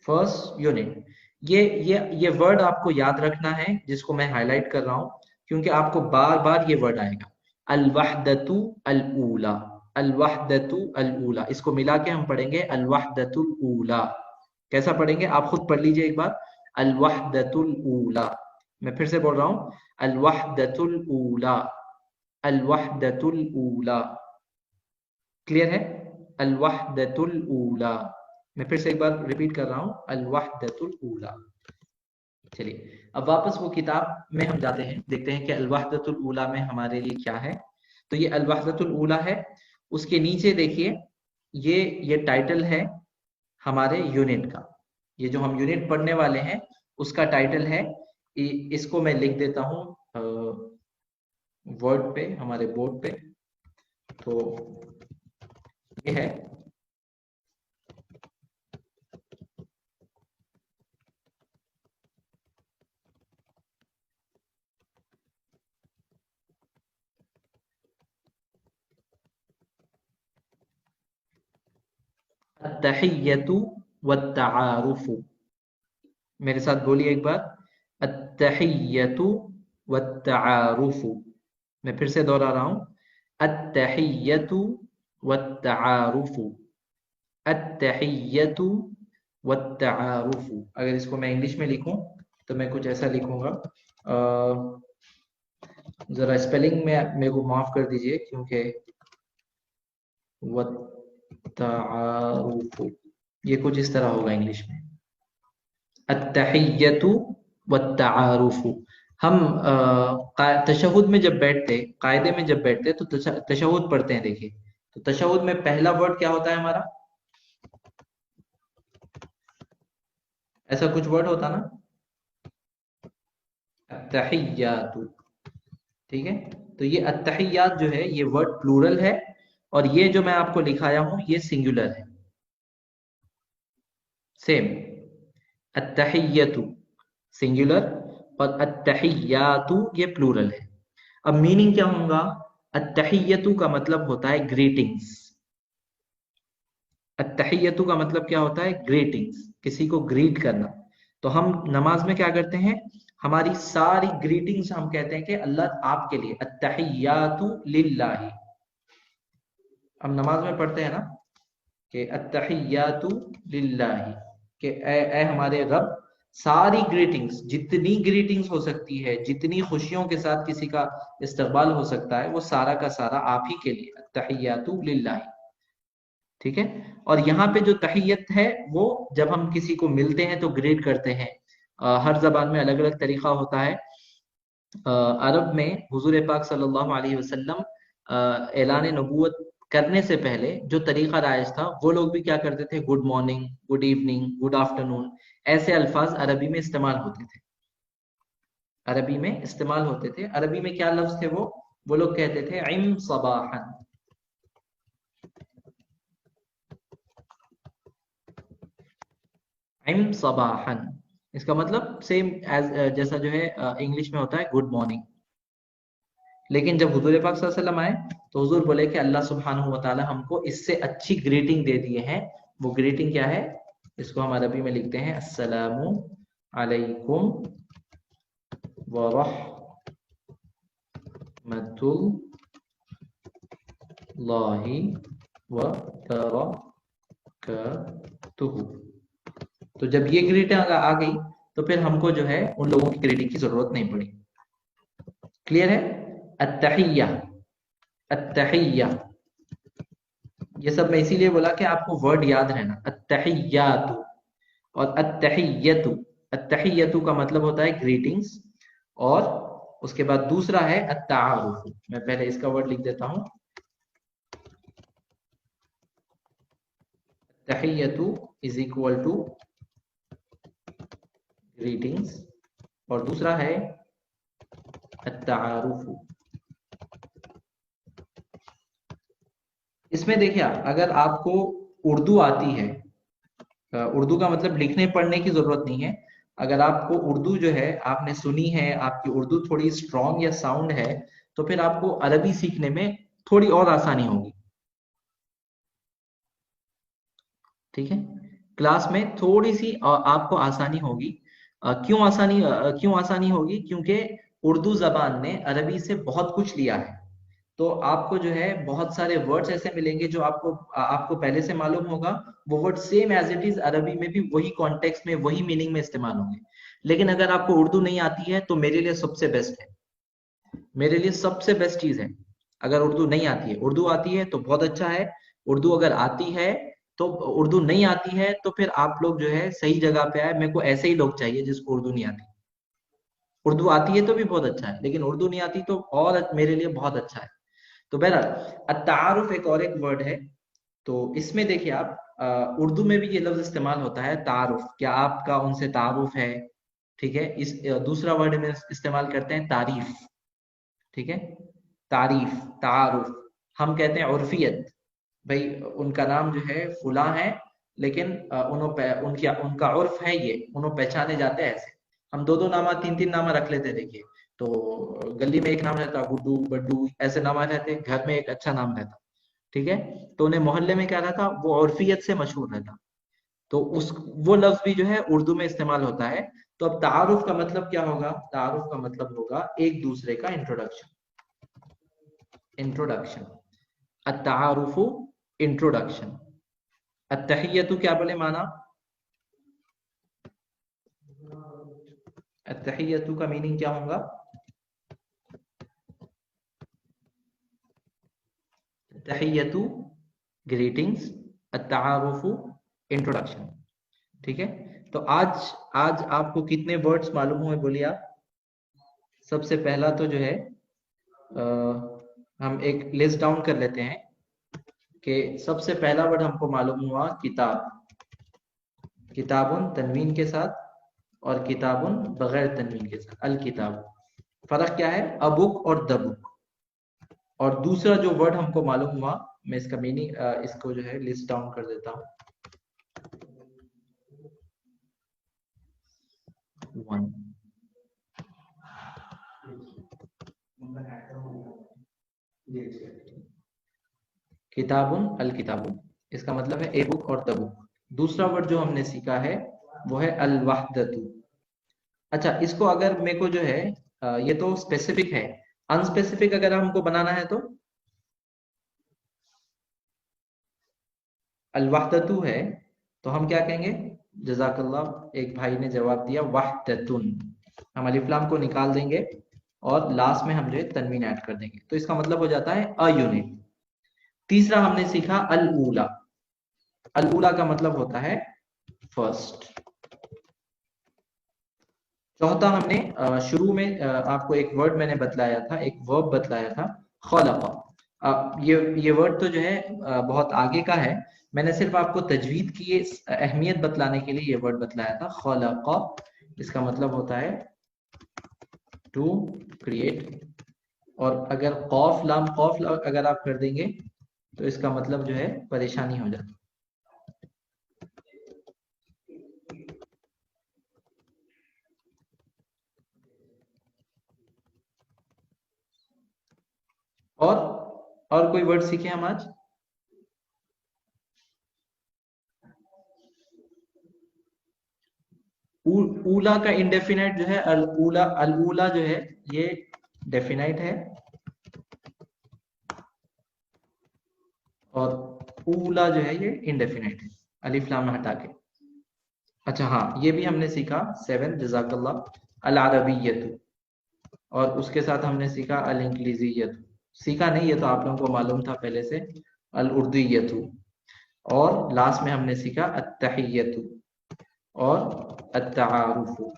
First unit. ये वर्ड आपको याद रखना है, जिसको मैं हाईलाइट कर रहा हूं, क्योंकि आपको बार बार ये वर्ड आएगा। अल वहदतु अल ऊला, अल वहदतु अल ऊला, इसको मिला के हम पढ़ेंगे अल वहदतुल ऊला। कैसा पढ़ेंगे? आप खुद पढ़ लीजिए एक बार। अल वहदतुल ऊला। मैं फिर से बोल रहा हूं, अल वहदतुल ऊला, अल वहदतुल ऊला। क्लियर है? अल वहदतुल ऊला। मैं फिर से एक बार रिपीट कर रहा हूं, अल वहदतुल ऊला। चलिए, अब वापस वो किताब में हम जाते हैं, देखते हैं कि अल वहदतुल ऊला में हमारे लिए क्या है। तो ये अल वहदतुल ऊला है। उसके नीचे देखिए, ये टाइटल है हमारे यूनिट का। ये जो हम यूनिट पढ़ने वाले हैं, उसका टाइटल है। इसको मैं लिख देता हूं वर्ड पे, हमारे बोर्ड पे। तो ये है अत्तहिय्यतु वत्तआरुफु। मेरे साथ बोलिए एक बार, अत्तहिय्यतु वत्तआरुफु। मैं फिर से दोहरा रहा हूं, अत्तहिय्यतु वत्तआरुफु, अत्तहिय्यतु वत्तआरुफु। अगर इसको मैं इंग्लिश में लिखूं, तो मैं कुछ ऐसा लिखूंगा। जरा स्पेलिंग में मेरे को माफ कर दीजिए, क्योंकि वत्तआरुफु ये कुछ इस तरह होगा इंग्लिश में, अत्तहिय्यतु वत्तआरुफु। हम तशहुद में जब बैठते, कायदे में जब बैठते, तो तशहुद पढ़ते हैं। देखिए, तो तशहुद में पहला वर्ड क्या होता है हमारा? ऐसा कुछ वर्ड होता ना, अत्तहिय्यातु। ठीक है, तो ये अत्तहिय्यात जो है, ये वर्ड प्लूरल है, और ये जो मैं आपको लिखाया हूं, ये सिंगुलर है। सेम, अत्तहिय्यतु सिंगुलर, और अत्तहिय्यातु ये प्लूरल है। अब मीनिंग क्या होगा? अत्तहिय्यतु का मतलब होता है ग्रीटिंग्स। अत्तहिय्यतु का मतलब क्या होता है? ग्रीटिंग्स, किसी को ग्रीट करना। तो हम नमाज में क्या करते हैं? हमारी सारी ग्रीटिंग्स हम कहते हैं कि अल्लाह आपके लिए, अत्तहिय्यातु लिल्लाहि। हम नमाज में पढ़ते हैं ना कि अत्तहिय्यातु लिल्लाहि, कि ए हमारे रब, सारी ग्रीटिंग्स, जितनी ग्रीटिंग्स हो सकती है, जितनी खुशियों के साथ किसी का इस्तकबाल हो सकता है, वो सारा का सारा आप ही के लिए, अत्तहिय्यातु लिल्लाहि। ठीक है, और यहाँ पे जो तहियत है, वो जब हम किसी को मिलते हैं तो ग्रीट करते हैं। हर जबान में अलग अलग तरीका होता है। अरब में हुजूर पाक सल्लल्लाहु अलैहि वसल्लम ऐलान नबूवत करने से पहले जो तरीका राइज था, वो लोग भी क्या करते थे? Good morning, good evening, good afternoon, ऐसे अल्फाज अरबी में इस्तेमाल होते थे। अरबी में इस्तेमाल होते थे। अरबी में क्या लफ्ज थे वो लोग कहते थे इम सबाहन, इम सबाहन। इसका मतलब सेम एज जैसा जो है इंग्लिश में होता है गुड मॉर्निंग। लेकिन जब हुजूर पाक सल्लल्लाहु अलैहि वसल्लम आए तो हुजूर बोले कि अल्लाह सुब्हानहु व तआला हमको इससे अच्छी ग्रीटिंग दे दिए हैं। वो ग्रीटिंग क्या है? इसको हम अरबी में लिखते हैं अस्सलामु अलैकुम व रहमतुल्लाहि व बरकातुहू। तो जब ये ग्रीटिंग आ गई तो फिर हमको जो है उन लोगों की ग्रीटिंग की जरूरत नहीं पड़ी। क्लियर है? अत्तहिया, अत्तहिया, ये सब मैं इसीलिए बोला कि आपको वर्ड याद रहना, अत्तहियातु और अत्तहियतु। अत्तहियतु का मतलब होता है ग्रीटिंग्स, और उसके बाद दूसरा है अत्तारुफ। मैं पहले इसका वर्ड लिख देता हूं। तहियतु इज इक्वल टू ग्रीटिंग्स, और दूसरा है अत्तारुफ। इसमें देखिए, अगर आपको उर्दू आती है, उर्दू का मतलब लिखने पढ़ने की जरूरत नहीं है, अगर आपको उर्दू जो है आपने सुनी है, आपकी उर्दू थोड़ी स्ट्रांग या साउंड है, तो फिर आपको अरबी सीखने में थोड़ी और आसानी होगी। ठीक है, क्लास में थोड़ी सी आपको आसानी होगी। क्यों आसानी होगी? क्योंकि उर्दू जबान ने अरबी से बहुत कुछ लिया है। तो आपको जो है बहुत सारे वर्ड्स ऐसे मिलेंगे जो आपको पहले से मालूम होगा। वो word same as it is अरबी में भी वही कॉन्टेक्स्ट में वही मीनिंग में इस्तेमाल होंगे। लेकिन अगर आपको उर्दू नहीं आती है तो मेरे लिए सबसे बेस्ट है, मेरे लिए सबसे बेस्ट चीज है। अगर उर्दू नहीं आती है, उर्दू आती है तो बहुत अच्छा है। उर्दू अगर आती है तो, उर्दू नहीं आती है तो फिर आप लोग जो है सही जगह पे आए। मेरे को ऐसे ही लोग चाहिए जिसको उर्दू नहीं आती। उर्दू आती है तो भी बहुत अच्छा है, लेकिन उर्दू नहीं आती तो और मेरे लिए बहुत अच्छा है। तो बहरहाल अत्तारुफ एक और एक वर्ड है। तो इसमें देखिए आप, उर्दू में भी ये लफ्ज इस्तेमाल होता है तारुफ, क्या आपका उनसे तारुफ है? ठीक है, इस दूसरा वर्ड में इस्तेमाल करते हैं तारीफ। ठीक है, तारीफ, तारुफ। हम कहते हैं उर्फियत, भाई उनका नाम जो है फुला है, लेकिन उनकी उनका उर्फ है ये, उन्होंने पहचाने जाते हैं ऐसे। हम दो दो नामा तीन तीन नामा रख लेते, देखिए। तो गली में एक नाम रहता, गुड्डू बड्डू, ऐसे नाम रहते, घर में एक अच्छा नाम रहता। ठीक है, तो उन्हें मोहल्ले में क्या रहता, वो उर्फियत से मशहूर रहता। तो उस वो लफ्ज भी जो है उर्दू में इस्तेमाल होता है। तो अब तारुफ का मतलब क्या होगा? तारुफ का मतलब होगा एक दूसरे का इंट्रोडक्शन, इंट्रोडक्शन। अत्तारुफु, इंट्रोडक्शन। अत्तहियतु क्या बोले माना? अत्तहियतु का मीनिंग क्या होगा? अत्तहियतु ग्रीटिंग्स, अत्तारुफु इंट्रोडक्शन। ठीक है, तो आज आज आपको कितने वर्ड्स मालूम हुए बोलिए आप? सबसे पहला तो जो है हम एक लिस्ट डाउन कर लेते हैं कि सबसे पहला वर्ड हमको मालूम हुआ किताब, किताबुन तनवीन के साथ, और किताबुन बगैर तनवीन के साथ, अल किताब। फर्क क्या है? अ बुक और द बुक। और दूसरा जो वर्ड हमको मालूम हुआ, मैं इसका मीनिंग इसको जो है लिस्ट डाउन कर देता हूँ। वन, किताबुन अल किताबुन, इसका मतलब है ए बुक और द बुक। दूसरा वर्ड जो हमने सीखा है वो है अल वहदतु। अच्छा, इसको अगर मेरे को जो है ये तो स्पेसिफिक है, अनस्पेसिफिक अगर हमको बनाना है तो अल वहदतु है, तो हम क्या कहेंगे? जजाकल्लाह, एक भाई ने जवाब दिया वहदतुन। हम अलिफ लाम को निकाल देंगे और लास्ट में हम जो है तनवीन ऐड कर देंगे, तो इसका मतलब हो जाता है अ यूनिट। तीसरा हमने सीखा अल उला। अल उला का मतलब होता है फर्स्ट। चौथा हमने शुरू में आपको एक वर्ड मैंने बतलाया था, एक वर्ब बतलाया था, खलqa। ये वर्ड तो जो है बहुत आगे का है। मैंने सिर्फ आपको तजवीद की अहमियत बतलाने के लिए ये वर्ड बतलाया था, खलqa। इसका मतलब होता है टू क्रिएट। और अगर खौफ लाम खौफ अगर आप कर देंगे तो इसका मतलब जो है परेशानी हो जाती। और और कोई वर्ड सीखे हम आज? ऊला का इंडेफिनाइट जो है अल ऊला जो है ये डेफिनाइट है, और ऊला जो है ये इंडेफिनाइट है, अलिफ लाम हटा के। अच्छा हाँ, ये भी हमने सीखा 7 जज़ाकल्लाह। अल अरबिय्यतु, और उसके साथ हमने सीखा अल इंग्लिजियतु। सीखा नहीं, ये तो आप लोगों को मालूम था पहले से। अल उर्दुयतु, और लास्ट में हमने सीखा अत्तहियतु और अत्तारुफु।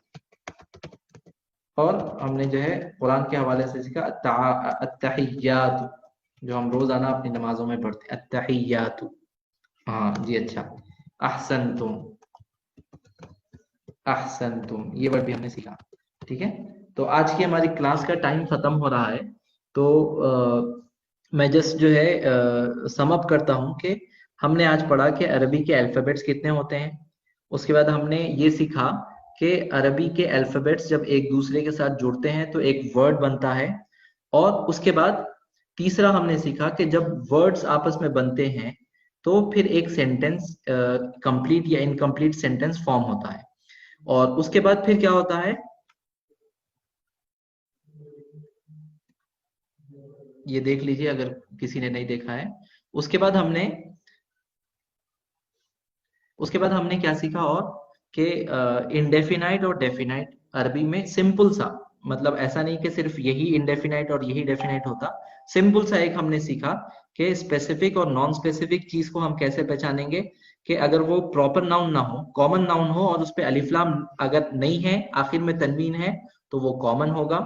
और हमने जो है कुरान के हवाले से सीखा अत्तहियातु, जो हम रोजाना अपनी नमाजों में पढ़ते हैं, अत्तहियातु। हाँ जी, अच्छा। अहसनतुम, अहसनतुम, ये वर्ड भी हमने सीखा। ठीक है, तो आज की हमारी क्लास का टाइम खत्म हो रहा है। तो मैं जस्ट जो है सम अप करता हूँ कि हमने आज पढ़ा कि अरबी के अल्फाबेट्स कितने होते हैं। उसके बाद हमने ये सीखा कि अरबी के अल्फाबेट्स जब एक दूसरे के साथ जुड़ते हैं तो एक वर्ड बनता है। और उसके बाद तीसरा हमने सीखा कि जब वर्ड्स आपस में बनते हैं तो फिर एक सेंटेंस कंप्लीट या इनकम्प्लीट सेंटेंस फॉर्म होता है। और उसके बाद फिर क्या होता है, ये देख लीजिए अगर किसी ने नहीं देखा है। उसके बाद हमने उसके बाद हमने क्या सीखा, और कि इंडेफिनाइट और डेफिनाइट अरबी में सिंपल सा, मतलब ऐसा नहीं कि सिर्फ यही इंडेफिनाइट और यही डेफिनाइट होता। सिंपल सा एक हमने सीखा कि स्पेसिफिक और नॉन स्पेसिफिक चीज को हम कैसे पहचानेंगे, कि अगर वो प्रॉपर नाउन ना हो, कॉमन नाउन हो, और उस पे अलिफ लाम अगर नहीं है, आखिर में तनवीन है, तो वो कॉमन होगा।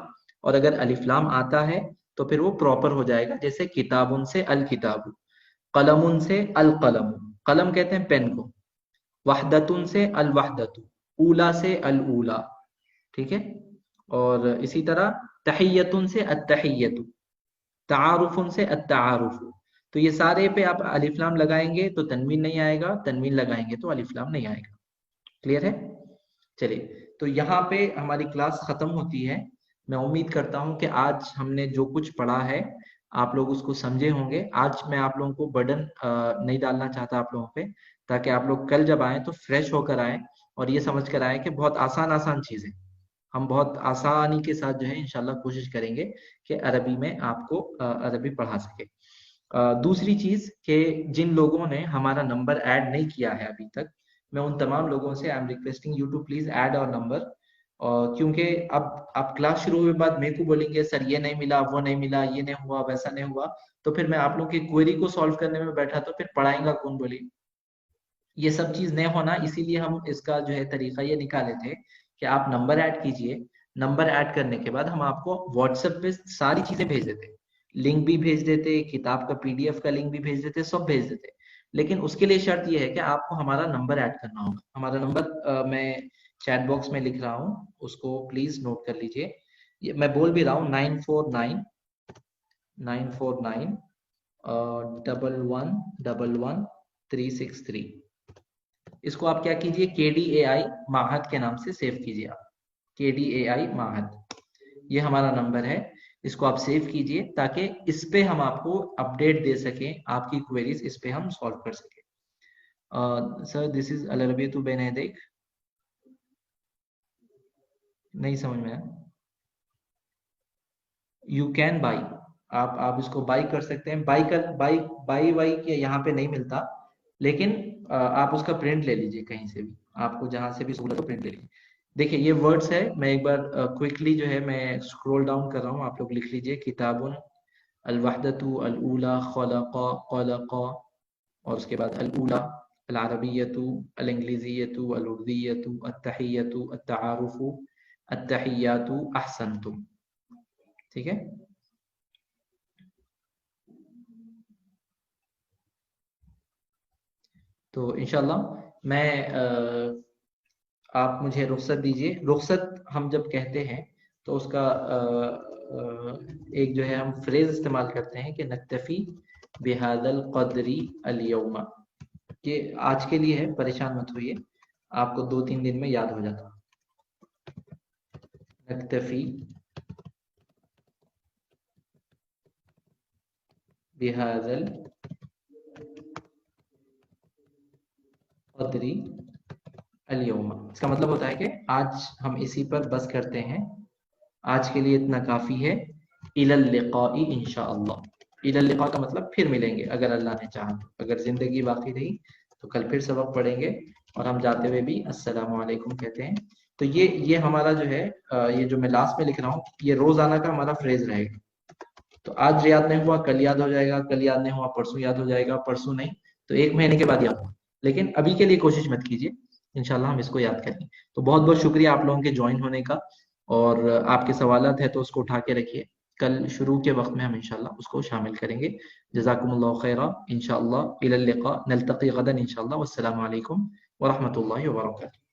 और अगर अलिफ लाम आता है तो फिर वो प्रॉपर हो जाएगा। जैसे किताबुन से अल किताबु, कलमुन से अल कलम, कलम कहते हैं पेन को। वहदतुन से अल वहदतु, ऊला से अल ऊला। ठीक है, और इसी तरह तहियतुन से अत्तहियतु, तारुफुन से अत्तारुफु। तो ये सारे पे आप अलिफ लाम लगाएंगे तो तनवीन नहीं आएगा, तनवीन लगाएंगे तो अलिफ लाम नहीं आएगा। क्लियर है? चलिए, तो यहाँ पे हमारी क्लास खत्म होती है। मैं उम्मीद करता हूँ कि आज हमने जो कुछ पढ़ा है आप लोग उसको समझे होंगे। आज मैं आप लोगों को बर्डन नहीं डालना चाहता आप लोगों पे, ताकि आप लोग कल जब आए तो फ्रेश होकर आए और ये समझ कर आए कि बहुत आसान आसान चीजें हम बहुत आसानी के साथ जो है इंशाल्लाह कोशिश करेंगे कि अरबी में आपको अरबी पढ़ा सके। दूसरी चीज कि जिन लोगों ने हमारा नंबर ऐड नहीं किया है अभी तक, मैं उन तमाम लोगों से I am requesting you to please add our number. क्योंकि अब क्लास शुरू हुए बाद मेरे को बोलेंगे सर ये नहीं मिला, वो नहीं मिला, ये नहीं हुआ, वैसा नहीं हुआ, तो फिर मैं आप लोगों की क्वेरी को सॉल्व करने में बैठा तो फिर पढ़ाएगा कौन, बोलिए? ये सब चीज नहीं होना, इसीलिए हम इसका जो है तरीका ये निकाले थे कि आप नंबर ऐड कीजिए। नंबर ऐड करने के बाद हम आपको व्हाट्सएप पे सारी चीजें भेज देते, लिंक भी भेज देते, किताब का पीडीएफ का लिंक भी भेज देते, सब भेज देते। लेकिन उसके लिए शर्त ये है कि आपको हमारा नंबर ऐड करना होगा। हमारा नंबर मैं चैट बॉक्स में लिख रहा हूँ, उसको प्लीज नोट कर लीजिए। ये मैं बोल भी रहा हूँ, 949 1111 363। इसको आप क्या कीजिए, KDAI माहद के नाम से सेव कीजिए आप। KDAI माहद, ये हमारा नंबर है। इसको आप सेव कीजिए ताकि इस पे हम आपको अपडेट दे सकें, आपकी क्वेरीज इस पे हम सॉल्व कर सकें। सर दिस इज अल अरबियतु टू बेनेदिक, नहीं समझ में आया? यू कैन बाई, आप इसको बाई कर सकते हैं। बाई कर बाई बाई वाई के यहाँ पे नहीं मिलता, लेकिन आप उसका प्रिंट ले लीजिए कहीं से भी, आपको जहां से भी सहूलत हो प्रिंट ले लीजिए। देखिए ये वर्ड्स है, मैं एक बार क्विकली जो है मैं स्क्रॉल डाउन कर रहा हूँ, आप लोग लिख लीजिए। किताबुन, अल वहदतु, अल ऊला, खलqa, खलqa, और उसके बाद अल ऊला, अल अरबियतु, अल इंग्लिजियतु, अल उर्दियतु, अत्तहियतु, अत्तारुफु, अत्तहियातु, अहसनतुम। ठीक है, तो इंशाल्लाह मैं आप मुझे रुख्सत दीजिए। रुख्सत हम जब कहते हैं तो उसका एक जो है हम फ्रेज इस्तेमाल करते हैं कि नक्तफी बिहादल कदरी अल यौमा। ये आज के लिए है, परेशान मत होइए, आपको 2-3 दिन में याद हो जाता। नक्तफी बिहाज़ल क़द्री अल-यौम। इसका मतलब होता है कि आज हम इसी पर बस करते हैं, आज के लिए इतना काफ़ी है। इलल लिक़ाई इंशाअल्लाह। इलल लिक़ा का मतलब फिर मिलेंगे अगर अल्लाह ने चाहा तो। अगर ज़िंदगी बाकी रही तो कल फिर सबक पढ़ेंगे और हम जाते हुए भी अस्सलामु अलैकुम कहते हैं। तो ये हमारा जो है ये जो मैं लास्ट में लिख रहा हूँ, ये रोज़ाना का हमारा फ्रेज़ रहेगा। तो आज याद नहीं हुआ कल याद हो जाएगा, कल याद नहीं हुआ परसों याद हो जाएगा, परसों नहीं तो 1 महीने के बाद याद होगा। लेकिन अभी के लिए कोशिश मत कीजिए, इंशाल्लाह हम इसको याद करेंगे। तो बहुत-बहुत शुक्रिया आप लोगों के जॉइन होने का, और आपके सवालात है तो उसको उठा के रखिए। कल शुरू के वक़्त में हम इंशाल्लाह उसको शामिल करेंगे। जज़ाकुमुल्लाहु खैरा, इंशाअल्लाह इलल लिक़ा, नल्तक़ी गदन इंशाअल्लाह। वस्सलामु अलैकुम व रहमतुल्लाहि व बरकातुहू।